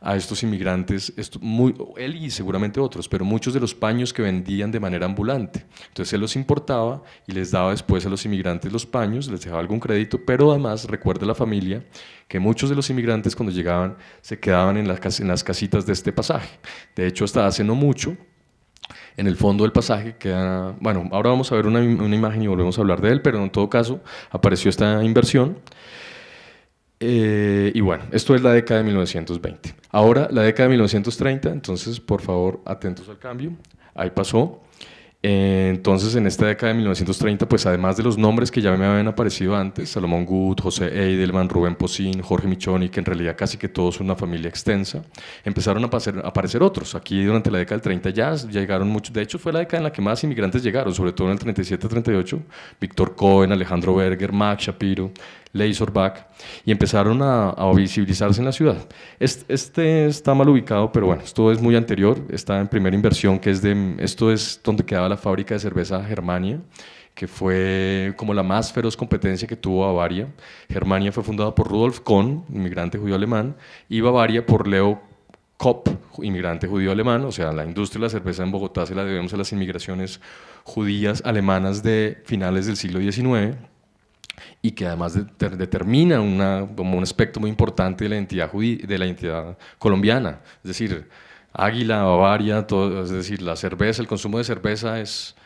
a estos inmigrantes, él y seguramente otros, pero muchos de los paños que vendían de manera ambulante. Entonces él los importaba y les daba después a los inmigrantes los paños, les dejaba algún crédito, pero además recuerda la familia que muchos de los inmigrantes cuando llegaban se quedaban en las casitas de este pasaje. De hecho, hasta hace no mucho, en el fondo del pasaje queda, bueno, ahora vamos a ver una imagen y volvemos a hablar de él, pero en todo caso apareció esta inversión. Y bueno, esto es la década de 1920. Ahora, la década de 1930, entonces, por favor, atentos al cambio. Ahí pasó. Entonces, en esta década de 1930, pues además de los nombres que ya me habían aparecido antes, Salomón Gut, José Eidelman, Rubén Pocín, Jorge Michónik, que en realidad casi que todos son una familia extensa, empezaron a aparecer otros. Aquí durante la década del 30 ya llegaron muchos, de hecho fue la década en la que más inmigrantes llegaron, sobre todo en el 37-38, Víctor Cohen, Alejandro Berger, Max Shapiro, Laserback, y empezaron a visibilizarse en la ciudad. Este está mal ubicado, pero bueno, esto es muy anterior, está en primera inversión, esto es donde quedaba la fábrica de cerveza Germania, que fue como la más feroz competencia que tuvo Bavaria. Germania fue fundada por Rudolf Kohn, inmigrante judío alemán, y Bavaria por Leo Kopp, inmigrante judío alemán. O sea, la industria de la cerveza en Bogotá se la debemos a las inmigraciones judías alemanas de finales del siglo XIX, y que además determina como un aspecto muy importante de la identidad colombiana. Es decir, Águila, Bavaria, todo, es decir, la cerveza, el consumo de cerveza es,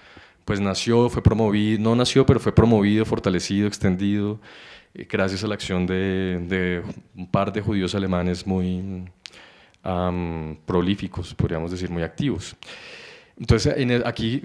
pues nació, fue promovido, no nació, pero fue promovido, fortalecido, extendido, gracias a la acción de un par de judíos alemanes muy prolíficos, podríamos decir, muy activos. Entonces, aquí,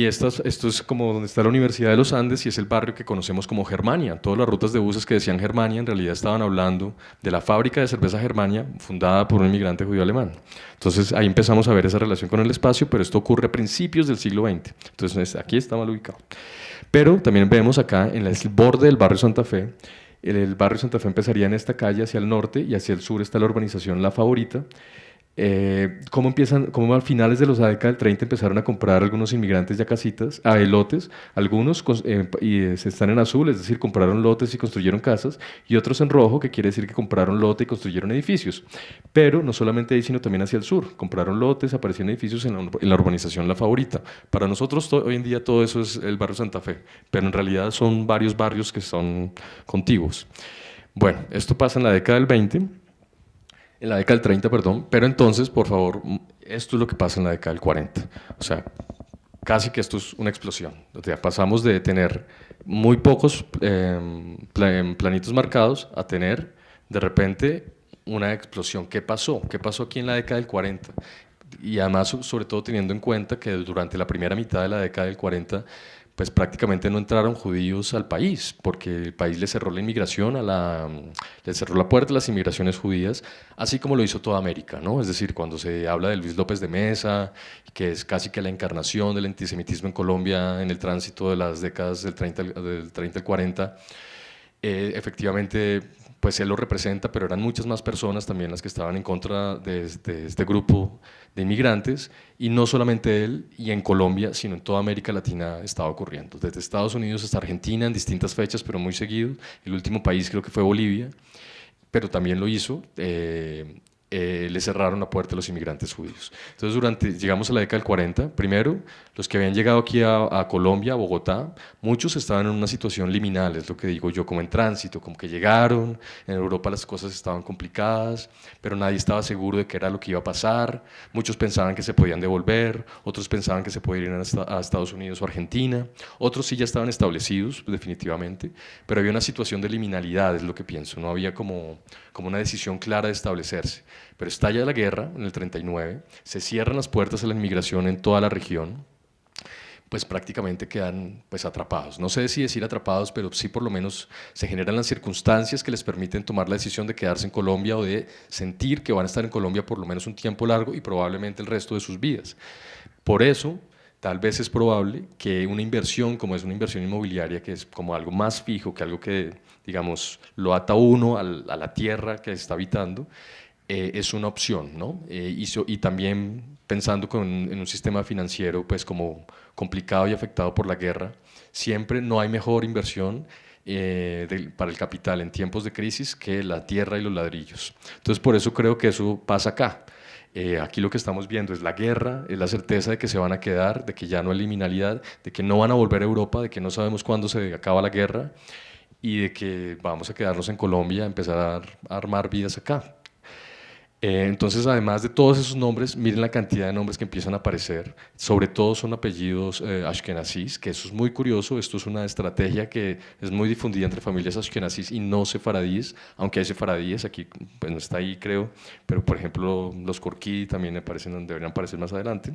esto es como donde está la Universidad de los Andes y es el barrio que conocemos como Germania. Todas las rutas de buses que decían Germania en realidad estaban hablando de la fábrica de cerveza Germania fundada por un inmigrante judío alemán. Entonces, ahí empezamos a ver esa relación con el espacio, pero esto ocurre a principios del siglo XX. Entonces, aquí está mal ubicado. Pero también vemos acá, en el borde del barrio Santa Fe, el barrio Santa Fe empezaría en esta calle hacia el norte y hacia el sur está la urbanización La Favorita. Cómo a finales de los década del 30 empezaron a comprar algunos inmigrantes ya casitas, lotes, algunos se están en azul, es decir, compraron lotes y construyeron casas, y otros en rojo, que quiere decir que compraron lote y construyeron edificios. Pero no solamente ahí, sino también hacia el sur, compraron lotes, aparecieron edificios en la urbanización La Favorita. Para nosotros hoy en día todo eso es el barrio Santa Fe, pero en realidad son varios barrios que son contiguos. Bueno, esto pasa en la década del 20, en la década del 30, perdón, pero entonces, por favor, esto es lo que pasa en la década del 40. O sea, casi que esto es una explosión. O sea, pasamos de tener muy pocos planitos marcados a tener, de repente, una explosión. ¿Qué pasó? ¿Qué pasó aquí en la década del 40? Y además, sobre todo teniendo en cuenta que durante la primera mitad de la década del 40, pues prácticamente no entraron judíos al país, porque el país le cerró la inmigración, le cerró la puerta a las inmigraciones judías, así como lo hizo toda América, ¿no? Es decir, cuando se habla de Luis López de Mesa, que es casi que la encarnación del antisemitismo en Colombia en el tránsito de las décadas del 30 al 40, efectivamente, pues él lo representa, pero eran muchas más personas también las que estaban en contra de este grupo de inmigrantes, y no solamente él, y en Colombia, sino en toda América Latina estaba ocurriendo, desde Estados Unidos hasta Argentina, en distintas fechas, pero muy seguido. El último país creo que fue Bolivia, pero también lo hizo. Le cerraron la puerta a los inmigrantes judíos. Entonces, llegamos a la década del 40, primero, los que habían llegado aquí a Colombia, a Bogotá, muchos estaban en una situación liminal, es lo que digo yo, como en tránsito, como que llegaron, en Europa las cosas estaban complicadas, pero nadie estaba seguro de qué era lo que iba a pasar, muchos pensaban que se podían devolver, otros pensaban que se podían ir a Estados Unidos o Argentina, otros sí ya estaban establecidos, definitivamente, pero había una situación de liminalidad, es lo que pienso, no había como una decisión clara de establecerse. Pero estalla la guerra en el 39, se cierran las puertas a la inmigración en toda la región, pues prácticamente quedan pues atrapados. No sé si decir atrapados, pero sí por lo menos se generan las circunstancias que les permiten tomar la decisión de quedarse en Colombia o de sentir que van a estar en Colombia por lo menos un tiempo largo y probablemente el resto de sus vidas. Por eso, tal vez es probable que una inversión, como es una inversión inmobiliaria, que es como algo más fijo, que algo que, digamos, lo ata uno a la tierra que está habitando, es una opción, ¿no? Y también pensando en un sistema financiero pues como complicado y afectado por la guerra, siempre no hay mejor inversión para el capital en tiempos de crisis que la tierra y los ladrillos. Entonces por eso creo que eso pasa acá. Aquí lo que estamos viendo es la guerra, es la certeza de que se van a quedar, de que ya no hay liminalidad, de que no van a volver a Europa, de que no sabemos cuándo se acaba la guerra y de que vamos a quedarnos en Colombia, a empezar a armar vidas acá. Entonces, además de todos esos nombres, miren la cantidad de nombres que empiezan a aparecer, sobre todo son apellidos ashkenazís, que eso es muy curioso, esto es una estrategia que es muy difundida entre familias ashkenazís y no sefaradíes, aunque hay sefaradíes, aquí pues no está ahí creo, pero por ejemplo los Corquí también aparecen, deberían aparecer más adelante.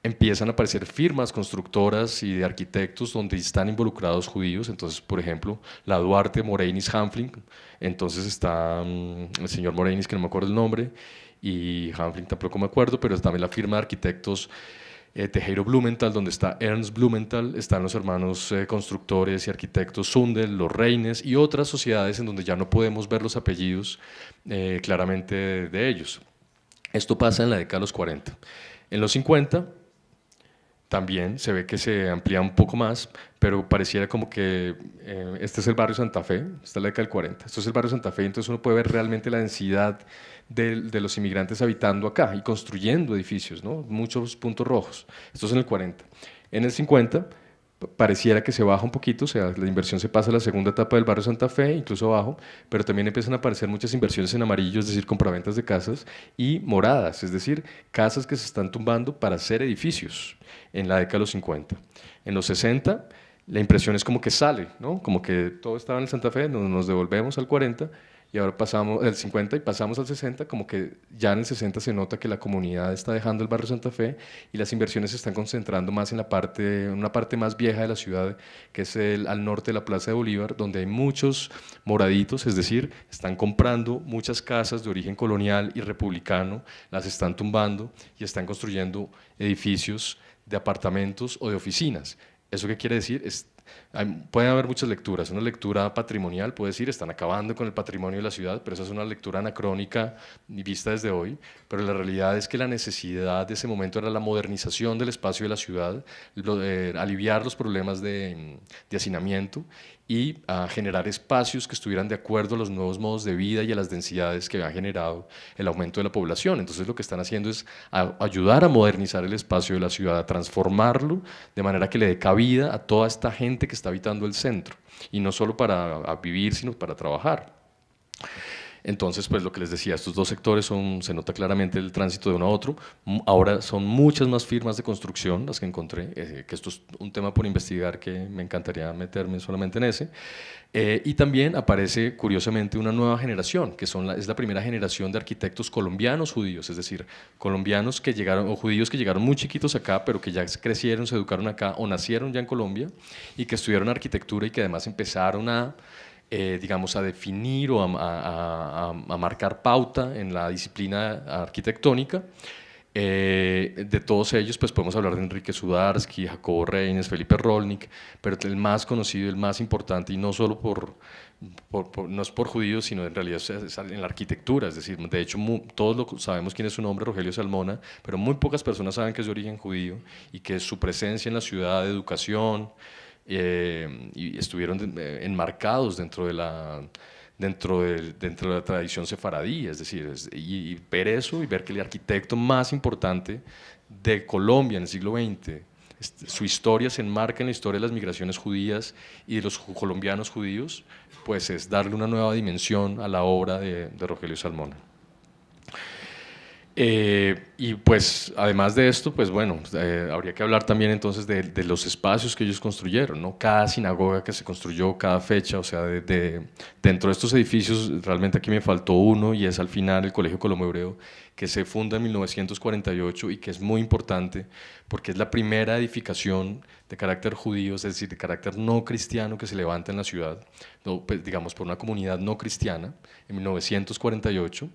Empiezan a aparecer firmas constructoras y de arquitectos donde están involucrados judíos, entonces por ejemplo la Duarte Moreinis Hanfling, entonces está el señor Moreinis que no me acuerdo el nombre y Hanfling tampoco me acuerdo, pero también la firma de arquitectos Tejero Blumenthal, donde está Ernst Blumenthal, están los hermanos constructores y arquitectos Sundel, los Reines y otras sociedades en donde ya no podemos ver los apellidos claramente de ellos. Esto pasa en la década de los 40. En los 50 también se ve que se amplía un poco más, pero pareciera como que este es el barrio Santa Fe, esta es la década del 40, esto es el barrio Santa Fe, entonces uno puede ver realmente la densidad de los inmigrantes habitando acá y construyendo edificios, ¿no? Muchos puntos rojos, esto es en el 40. En el 50 pareciera que se baja un poquito, o sea, la inversión se pasa a la segunda etapa del barrio Santa Fe, incluso abajo, pero también empiezan a aparecer muchas inversiones en amarillo, es decir, compraventas de casas, y moradas, es decir, casas que se están tumbando para hacer edificios en la década de los 50. En los 60, la impresión es como que sale, ¿no? Como que todo estaba en el Santa Fe, nos devolvemos al 40, y ahora pasamos al 50 y pasamos al 60, como que ya en el 60 se nota que la comunidad está dejando el barrio Santa Fe y las inversiones se están concentrando más en una parte más vieja de la ciudad, que es al norte de la Plaza de Bolívar, donde hay muchos moraditos, es decir, están comprando muchas casas de origen colonial y republicano, las están tumbando y están construyendo edificios de apartamentos o de oficinas. ¿Eso qué quiere decir? Puede haber muchas lecturas. Una lectura patrimonial puede decir están acabando con el patrimonio de la ciudad, pero esa es una lectura anacrónica y vista desde hoy. Pero la realidad es que la necesidad de ese momento era la modernización del espacio de la ciudad, aliviar los problemas de hacinamiento y generar espacios que estuvieran de acuerdo a los nuevos modos de vida y a las densidades que habían generado el aumento de la población. Entonces lo que están haciendo es ayudar a modernizar el espacio de la ciudad, a transformarlo de manera que le dé cabida a toda esta gente que está habitando el centro, y no solo para vivir, sino para trabajar. Entonces, pues lo que les decía, estos dos sectores se nota claramente el tránsito de uno a otro. Ahora son muchas más firmas de construcción las que encontré, que esto es un tema por investigar que me encantaría meterme solamente en ese. Y también aparece, curiosamente, una nueva generación, que es la primera generación de arquitectos colombianos judíos, es decir, colombianos que llegaron, o judíos que llegaron muy chiquitos acá, pero que ya crecieron, se educaron acá, o nacieron ya en Colombia, y que estudiaron arquitectura y que además empezaron digamos, a definir o a marcar pauta en la disciplina arquitectónica. De todos ellos, pues podemos hablar de Enrique Sudarsky, Jacobo Reines, Felipe Rolnik, pero el más conocido, el más importante, y no solo no es por judíos, sino en realidad es en la arquitectura, es decir, de hecho todos sabemos quién es su nombre, Rogelio Salmona, pero muy pocas personas saben que es de origen judío y que su presencia en la ciudad, de educación, y estuvieron enmarcados dentro de la tradición sefaradí, es decir, y ver eso y ver que el arquitecto más importante de Colombia en el siglo XX, su historia se enmarca en la historia de las migraciones judías y de los colombianos judíos, pues es darle una nueva dimensión a la obra de Rogelio Salmona. Y pues además de esto, pues bueno, habría que hablar también entonces de los espacios que ellos construyeron, ¿no? Cada sinagoga que se construyó, cada fecha, o sea, dentro de estos edificios, realmente aquí me faltó uno, y es al final el Colegio Colombo Hebreo, que se funda en 1948 y que es muy importante porque es la primera edificación de carácter judío, es decir, de carácter no cristiano, que se levanta en la ciudad, pues, digamos, por una comunidad no cristiana, en 1948.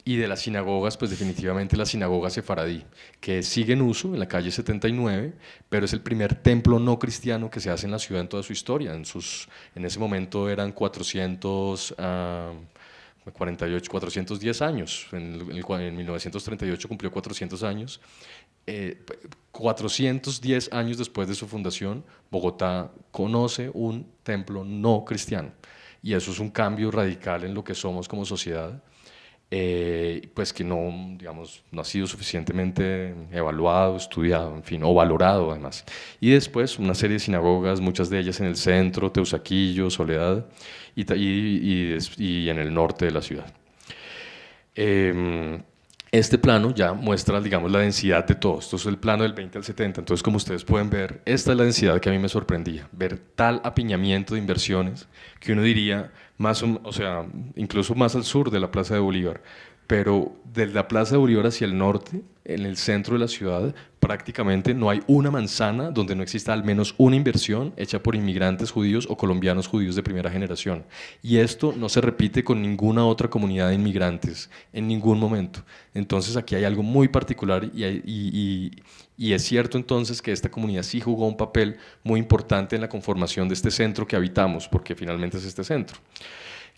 Y de las sinagogas, pues definitivamente la sinagoga sefaradí, que sigue en uso en la calle 79, pero es el primer templo no cristiano que se hace en la ciudad en toda su historia. En ese momento eran 410 años, en 1938 cumplió 400 años. 410 años después de su fundación, Bogotá conoce un templo no cristiano, y eso es un cambio radical en lo que somos como sociedad. Pues que no, digamos, no ha sido suficientemente evaluado, estudiado, en fin, o valorado además. Y después una serie de sinagogas, muchas de ellas en el centro, Teusaquillo, Soledad, y en el norte de la ciudad. Este plano ya muestra, digamos, la densidad de todo. Esto es el plano del 20 al 70. Entonces, como ustedes pueden ver, esta es la densidad que a mí me sorprendía. Ver tal apiñamiento de inversiones que uno diría, o sea, incluso más al sur de la Plaza de Bolívar, pero de la Plaza de Bolívar hacia el norte, en el centro de la ciudad, prácticamente no hay una manzana donde no exista al menos una inversión hecha por inmigrantes judíos o colombianos judíos de primera generación. Y esto no se repite con ninguna otra comunidad de inmigrantes en ningún momento. Entonces aquí hay algo muy particular, y es cierto entonces que esta comunidad sí jugó un papel muy importante en la conformación de este centro que habitamos, porque finalmente es este centro.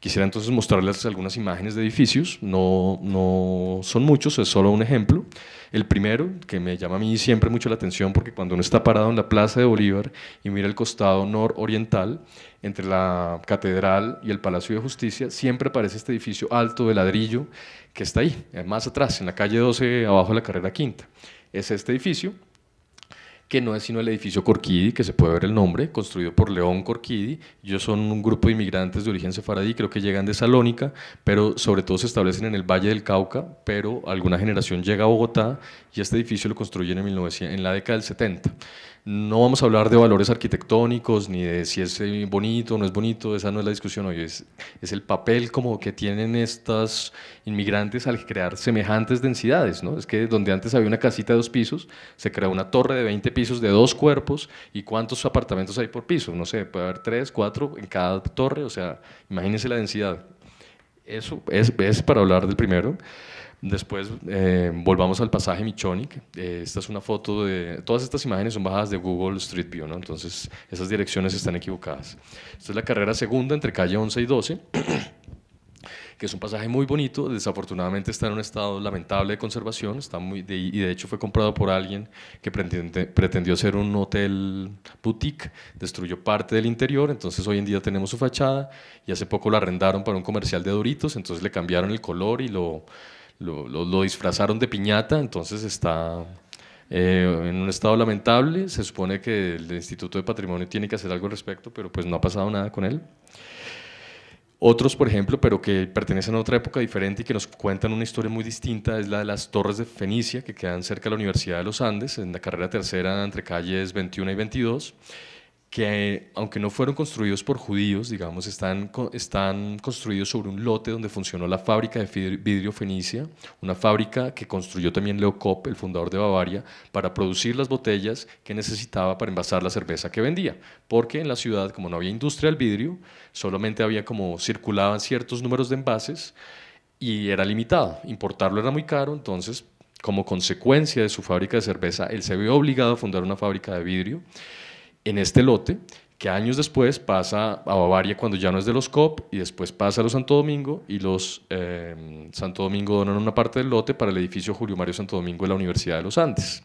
Quisiera entonces mostrarles algunas imágenes de edificios, no son muchos, es solo un ejemplo. El primero, que me llama a mí siempre mucho la atención, porque cuando uno está parado en la Plaza de Bolívar y mira el costado nororiental, entre la Catedral y el Palacio de Justicia, siempre aparece este edificio alto de ladrillo que está ahí, más atrás, en la calle 12, abajo de la Carrera Quinta. Es este edificio, que no es sino el edificio Corquidi, que se puede ver el nombre, construido por León Corquidi. Ellos son un grupo de inmigrantes de origen sefaradí, creo que llegan de Salónica, pero sobre todo se establecen en el Valle del Cauca, pero alguna generación llega a Bogotá y este edificio lo construyen en la década del 70. No vamos a hablar de valores arquitectónicos, ni de si es bonito o no es bonito, esa no es la discusión hoy, es el papel como que tienen estos inmigrantes al crear semejantes densidades, ¿no? Es que donde antes había una casita de 2 pisos, se crea una torre de 20 pisos de 2 cuerpos, ¿y cuántos apartamentos hay por piso? No sé, puede haber 3, 4 en cada torre, o sea, imagínense la densidad. Eso es para hablar del primero. Después volvamos al pasaje Michonic. Esta es una foto de... Todas estas imágenes son bajadas de Google Street View, ¿no? Entonces esas direcciones están equivocadas. Esta es la carrera segunda entre calle 11 y 12, que es un pasaje muy bonito. Desafortunadamente está en un estado lamentable de conservación, y de hecho fue comprado por alguien que pretendió ser un hotel boutique, destruyó parte del interior, entonces hoy en día tenemos su fachada, y hace poco lo arrendaron para un comercial de Doritos, entonces le cambiaron el color y lo disfrazaron de piñata, entonces está en un estado lamentable. Se supone que el Instituto de Patrimonio tiene que hacer algo al respecto, pero pues no ha pasado nada con él. Otros, por ejemplo, pero que pertenecen a otra época diferente y que nos cuentan una historia muy distinta, es la de las Torres de Fenicia, que quedan cerca de la Universidad de los Andes, en la carrera tercera entre calles 21 y 22, que aunque no fueron construidos por judíos, digamos, están construidos sobre un lote donde funcionó la fábrica de vidrio Fenicia, una fábrica que construyó también Leo Kopp, el fundador de Bavaria, para producir las botellas que necesitaba para envasar la cerveza que vendía, porque en la ciudad, como no había industria del vidrio, solamente había como circulaban ciertos números de envases y era limitado, importarlo era muy caro, entonces como consecuencia de su fábrica de cerveza, él se vio obligado a fundar una fábrica de vidrio en este lote, que años después pasa a Bavaria cuando ya no es de los Kopp, y después pasa a los Santo Domingo, y los Santo Domingo donan una parte del lote para el edificio Julio Mario Santo Domingo de la Universidad de los Andes.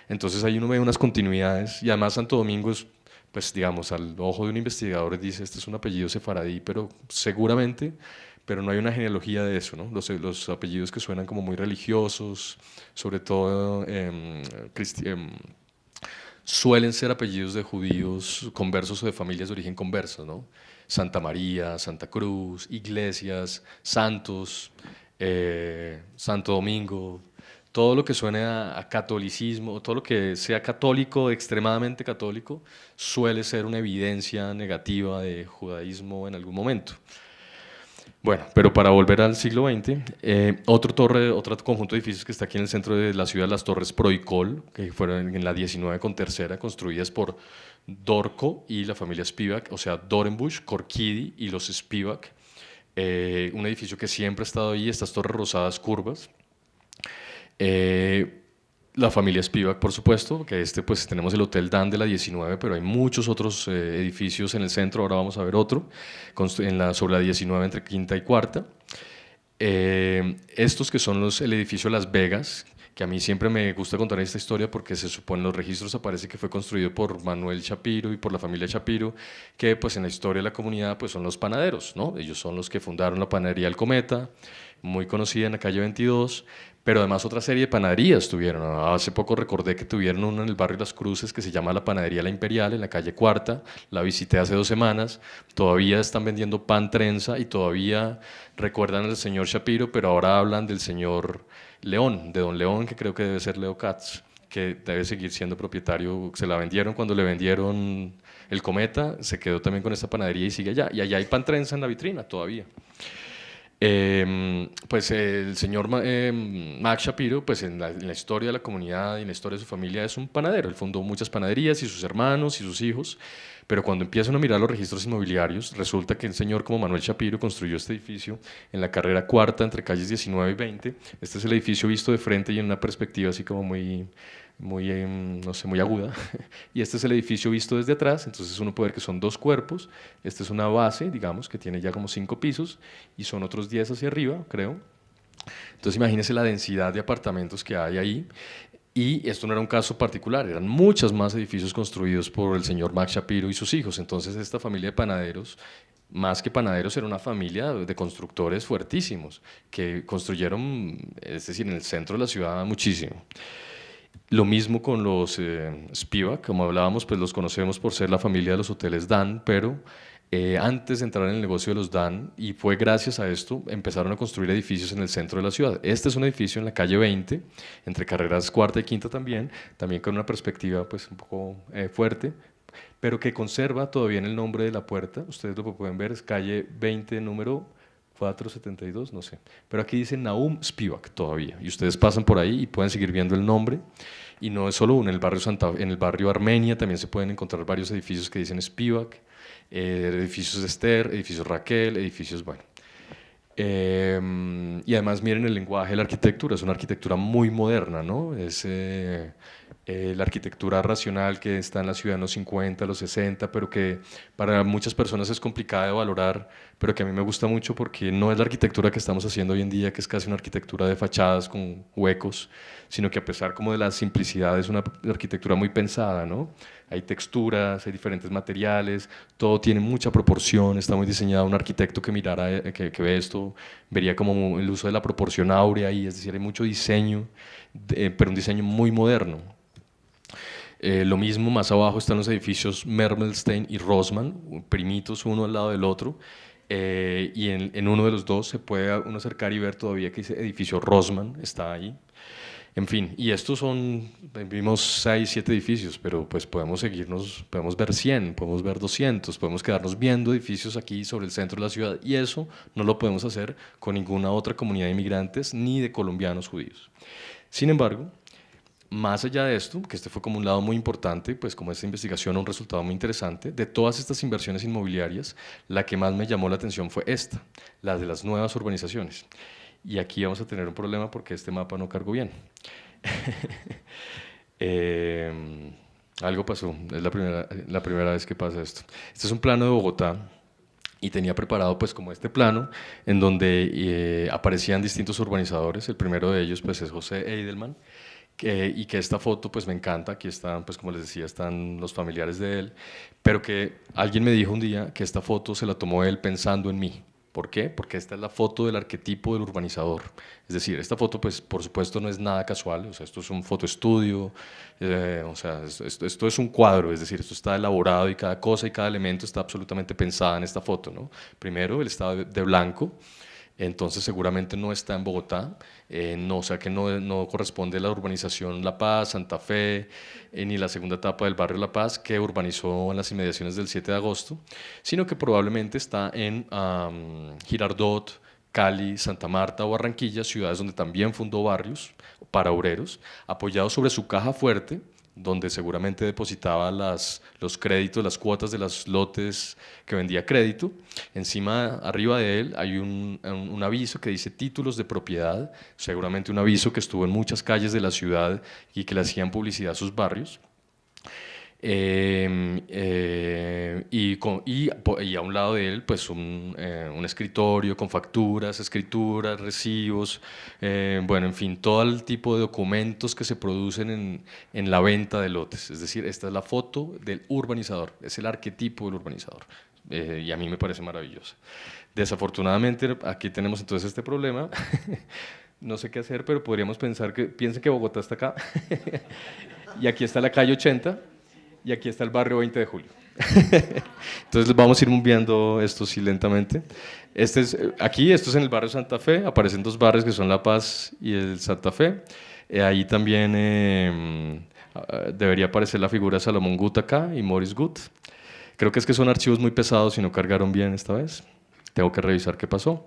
Entonces ahí uno ve unas continuidades, y además Santo Domingo es, pues digamos, al ojo de un investigador dice, este es un apellido sefaradí, pero seguramente, pero no hay una genealogía de eso, ¿no? Los apellidos que suenan como muy religiosos, sobre todo suelen ser apellidos de judíos conversos o de familias de origen converso, ¿no? Santa María, Santa Cruz, Iglesias, Santos, Santo Domingo, todo lo que suene a catolicismo, todo lo que sea católico, extremadamente católico, suele ser una evidencia negativa de judaísmo en algún momento. Bueno, pero para volver al siglo XX, otro conjunto de edificios que está aquí en el centro de la ciudad, las Torres Proicol, que fueron en la 19 con tercera, construidas por Dorco y la familia Spivak, o sea, Dorenbusch, Corquidi y los Spivak, un edificio que siempre ha estado ahí, estas torres rosadas curvas. La familia Spivak, por supuesto, que pues tenemos el Hotel Dan de la 19, pero hay muchos otros edificios en el centro, ahora vamos a ver otro, sobre la 19 entre quinta y cuarta. Estos que son el edificio Las Vegas, que a mí siempre me gusta contar esta historia porque se supone en los registros aparece que fue construido por Manuel Shapiro y por la familia Shapiro, que pues en la historia de la comunidad pues son los panaderos, ¿no? Ellos son los que fundaron la panadería El Cometa, muy conocida en la calle 22, pero además otra serie de panaderías tuvieron. Hace poco recordé que tuvieron una en el barrio Las Cruces que se llama la Panadería La Imperial, en la calle Cuarta, la visité hace 2 semanas, todavía están vendiendo pan trenza y todavía recuerdan al señor Shapiro, pero ahora hablan del señor León, de don León, que creo que debe ser Leo Katz, que debe seguir siendo propietario. Se la vendieron cuando le vendieron El Cometa, se quedó también con esta panadería y sigue allá, y allá hay pan trenza en la vitrina todavía. Pues el señor Max Shapiro, pues en la historia de la comunidad y en la historia de su familia es un panadero. Él fundó muchas panaderías y sus hermanos y sus hijos, pero cuando empiezan a mirar los registros inmobiliarios, resulta que el señor como Manuel Shapiro construyó este edificio en la carrera cuarta entre calles 19 y 20. Este es el edificio visto de frente y en una perspectiva así como muy no sé, muy aguda, y este es el edificio visto desde atrás, entonces uno puede ver que son 2 cuerpos, esta es una base, digamos, que tiene ya como 5 pisos, y son otros 10 hacia arriba, creo. Entonces imagínense la densidad de apartamentos que hay ahí, y esto no era un caso particular, eran muchos más edificios construidos por el señor Max Shapiro y sus hijos, entonces esta familia de panaderos, más que panaderos, era una familia de constructores fuertísimos, que construyeron, es decir, en el centro de la ciudad muchísimo. Lo mismo con los Spivak, como hablábamos, pues los conocemos por ser la familia de los hoteles Dan, pero antes de entrar en el negocio de los Dan, y fue gracias a esto, empezaron a construir edificios en el centro de la ciudad. Este es un edificio en la calle 20, entre carreras cuarta y quinta también con una perspectiva pues un poco fuerte, pero que conserva todavía en el nombre de la puerta. Ustedes lo que pueden ver es calle 20, número 472, no sé. Pero aquí dice Nahum Spivak todavía, y ustedes pasan por ahí y pueden seguir viendo el nombre. Y no es solo uno, en el barrio Armenia también se pueden encontrar varios edificios que dicen Spivak, edificios Esther, edificios Raquel, edificios, bueno. Y además miren el lenguaje de la arquitectura, es una arquitectura muy moderna, ¿no? Es la arquitectura racional que está en la ciudad en los 50, los 60, pero que para muchas personas es complicada de valorar, pero que a mí me gusta mucho porque no es la arquitectura que estamos haciendo hoy en día, que es casi una arquitectura de fachadas con huecos, sino que a pesar como de la simplicidad es una arquitectura muy pensada, ¿no? Hay texturas, hay diferentes materiales, todo tiene mucha proporción, está muy diseñado. Un arquitecto que mirara, que ve esto, vería como el uso de la proporción áurea ahí, es decir, hay mucho diseño, pero un diseño muy moderno. Lo mismo más abajo están los edificios Mermelstein y Rossmann, primitos uno al lado del otro, y en uno de los dos se puede uno acercar y ver todavía que dice edificio Rossmann, está ahí. En fin, y estos vimos 6, 7 edificios, pero pues podemos seguirnos, podemos ver 100, podemos ver 200, podemos quedarnos viendo edificios aquí sobre el centro de la ciudad, y eso no lo podemos hacer con ninguna otra comunidad de inmigrantes ni de colombianos judíos. Sin embargo, más allá de esto, que este fue como un lado muy importante, pues como esta investigación un resultado muy interesante, de todas estas inversiones inmobiliarias, la que más me llamó la atención fue esta, la de las nuevas urbanizaciones. Y aquí vamos a tener un problema porque este mapa no cargó bien. Algo pasó, es la primera vez que pasa esto. Este es un plano de Bogotá y tenía preparado pues como este plano en donde aparecían distintos urbanizadores. El primero de ellos pues es José Eidelman, y que esta foto pues me encanta. Aquí están, pues como les decía, están los familiares de él, pero que alguien me dijo un día que esta foto se la tomó él pensando en mí. ¿Por qué? Porque esta es la foto del arquetipo del urbanizador. Es decir, esta foto, pues, por supuesto, no es nada casual. O sea, esto es un fotoestudio, o sea, esto es un cuadro. Es decir, esto está elaborado y cada cosa y cada elemento está absolutamente pensada en esta foto, ¿no? Primero, él está de blanco. Entonces seguramente no está en Bogotá, o sea que no corresponde a la urbanización La Paz, Santa Fe, ni la segunda etapa del barrio La Paz que urbanizó en las inmediaciones del 7 de agosto, sino que probablemente está en Girardot, Cali, Santa Marta o Barranquilla, ciudades donde también fundó barrios para obreros, apoyado sobre su caja fuerte, donde seguramente depositaba los créditos, las cuotas de los lotes que vendía crédito. Encima, arriba de él, hay un aviso que dice títulos de propiedad, seguramente un aviso que estuvo en muchas calles de la ciudad y que le hacían publicidad a sus barrios. Y a un lado de él pues un escritorio con facturas, escrituras, recibos, bueno, en fin, todo el tipo de documentos que se producen en la venta de lotes. Es decir, esta es la foto del urbanizador, es el arquetipo del urbanizador, y a mí me parece maravillosa. Desafortunadamente aquí tenemos entonces este problema. No sé qué hacer, pero podríamos piensen que Bogotá está acá y aquí está la calle 80 y aquí está el barrio 20 de julio. Entonces vamos a ir viendo esto sí lentamente. Esto es en el barrio Santa Fe, aparecen dos barrios que son La Paz y el Santa Fe. Ahí también debería aparecer la figura de Salomón Gut acá y Morris Gut. Creo que es que son archivos muy pesados y no cargaron bien esta vez. Tengo que revisar qué pasó.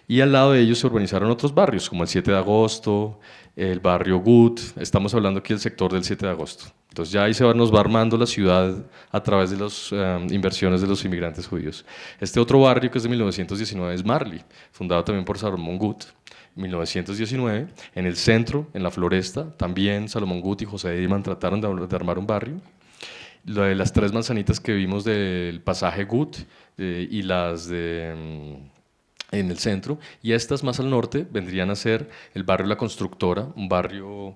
Y al lado de ellos se urbanizaron otros barrios, como el 7 de agosto, el barrio Gut. Estamos hablando aquí del sector del 7 de agosto. Entonces ya ahí nos va armando la ciudad a través de las inversiones de los inmigrantes judíos. Este otro barrio que es de 1919 es Marley, fundado también por Salomón Gut. 1919, en el centro, en la Floresta, también Salomón Gut y José Eidelman trataron de armar un barrio. Lo de las 3 manzanitas que vimos del pasaje Gut y las en el centro, y estas más al norte vendrían a ser el barrio La Constructora, un barrio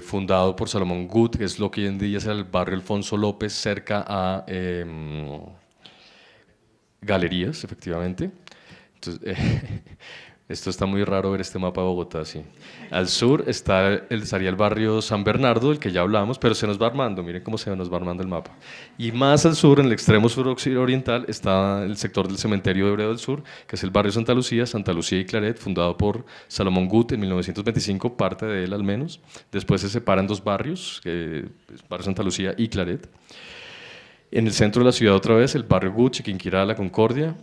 fundado por Salomón Gut, que es lo que hoy en día es el barrio Alfonso López, cerca a Galerías, efectivamente. Entonces, Esto está muy raro ver este mapa de Bogotá, sí. Al sur estaría el barrio San Bernardo, del que ya hablamos, pero se nos va armando, miren cómo se nos va armando el mapa. Y más al sur, en el extremo suroriental, está el sector del cementerio de Hebreo del Sur, que es el barrio Santa Lucía y Claret, fundado por Salomón Gut en 1925, parte de él al menos. Después se separan dos barrios, el barrio Santa Lucía y Claret. En el centro de la ciudad otra vez, el barrio Gut, Chiquinquirá, La Concordia.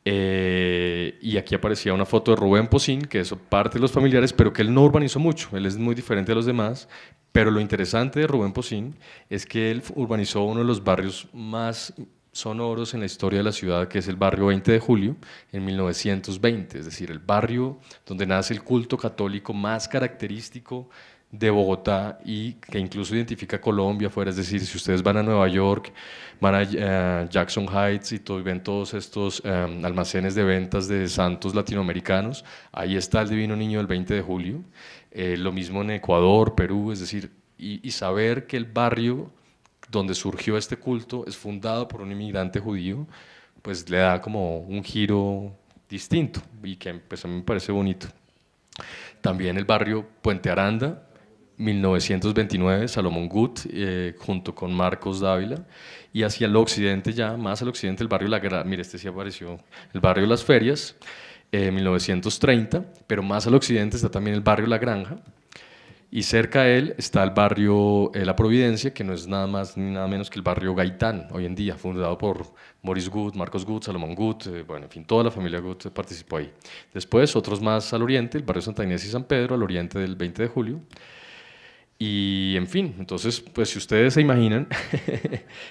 Y aquí aparecía una foto de Rubén Pocín, que es parte de los familiares, pero que él no urbanizó mucho, él es muy diferente a los demás, pero lo interesante de Rubén Pocín es que él urbanizó uno de los barrios más sonoros en la historia de la ciudad, que es el barrio 20 de Julio, en 1920, es decir, el barrio donde nace el culto católico más característico de Bogotá y que incluso identifica a Colombia afuera, es decir, si ustedes van a Nueva York, van a Jackson Heights y ven todos estos almacenes de ventas de santos latinoamericanos, ahí está el Divino Niño del 20 de Julio, lo mismo en Ecuador, Perú, es decir, y saber que el barrio donde surgió este culto es fundado por un inmigrante judío, pues le da como un giro distinto y que pues, a mí me parece bonito. También el barrio Puente Aranda, 1929, Salomón Gut, junto con Marcos Dávila, y hacia el occidente ya, más al occidente, el barrio La Granja, mire, este sí apareció, el barrio Las Ferias, 1930, pero más al occidente está también el barrio La Granja, y cerca de él está el barrio La Providencia, que no es nada más ni nada menos que el barrio Gaitán, hoy en día, fundado por Maurice Gut, Marcos Gut, Salomón Gut, bueno, en fin, toda la familia Gut participó ahí. Después, otros más al oriente, el barrio Santa Inés y San Pedro, al oriente del 20 de julio, y en fin, entonces, pues si ustedes se imaginan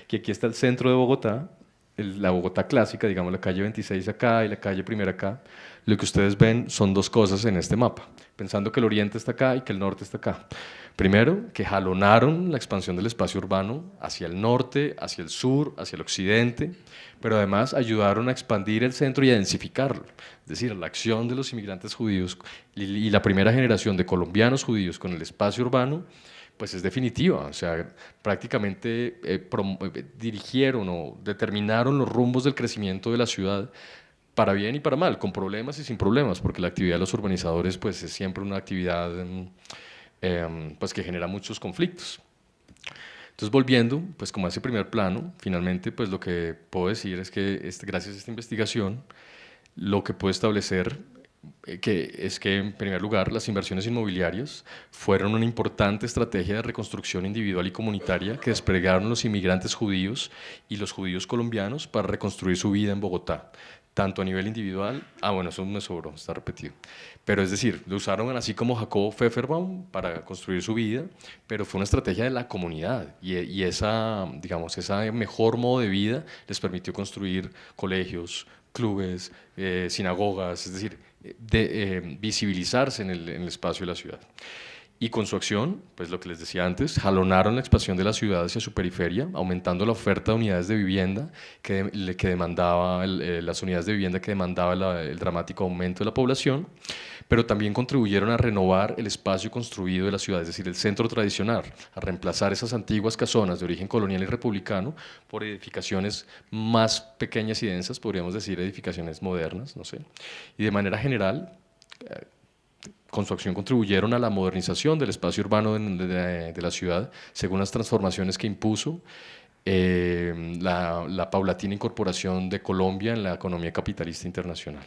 que aquí está el centro de Bogotá, la Bogotá clásica, digamos la calle 26 acá y la calle Primera acá, lo que ustedes ven son dos cosas en este mapa, pensando que el oriente está acá y que el norte está acá. Primero, que jalonaron la expansión del espacio urbano hacia el norte, hacia el sur, hacia el occidente, pero además ayudaron a expandir el centro y a densificarlo. Es decir, la acción de los inmigrantes judíos y la primera generación de colombianos judíos con el espacio urbano, pues es definitiva. O sea, prácticamente dirigieron o determinaron los rumbos del crecimiento de la ciudad para bien y para mal, con problemas y sin problemas, porque la actividad de los urbanizadores pues, es siempre una actividad pues, que genera muchos conflictos. Entonces, volviendo, pues como a ese primer plano, finalmente, pues lo que puedo decir es que gracias a esta investigación, lo que puedo establecer es que, en primer lugar, las inversiones inmobiliarias fueron una importante estrategia de reconstrucción individual y comunitaria que desplegaron los inmigrantes judíos y los judíos colombianos para reconstruir su vida en Bogotá, tanto a nivel individual, bueno, eso me sobró, está repetido, pero es decir, lo usaron así como Jacob Pfefferbaum para construir su vida, pero fue una estrategia de la comunidad y esa, digamos, ese mejor modo de vida les permitió construir colegios, clubes, sinagogas, es decir, visibilizarse en el espacio de la ciudad. Y con su acción, pues lo que les decía antes, jalonaron la expansión de la ciudad hacia su periferia, aumentando la oferta de unidades de vivienda que demandaba, las unidades de vivienda que demandaba el dramático aumento de la población, pero también contribuyeron a renovar el espacio construido de la ciudad, es decir, el centro tradicional, a reemplazar esas antiguas casonas de origen colonial y republicano por edificaciones más pequeñas y densas, podríamos decir edificaciones modernas, no sé. Y de manera general, con su acción contribuyeron a la modernización del espacio urbano de la ciudad, según las transformaciones que impuso la paulatina incorporación de Colombia en la economía capitalista internacional.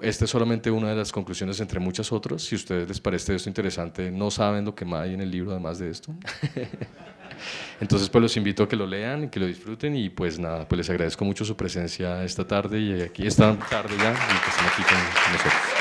Esta es solamente una de las conclusiones entre muchas otras. Si a ustedes les parece esto interesante, no saben lo que más hay en el libro además de esto. Entonces, pues los invito a que lo lean, que lo disfruten y pues nada, pues les agradezco mucho su presencia esta tarde y aquí esta tarde ya y que estén aquí con nosotros.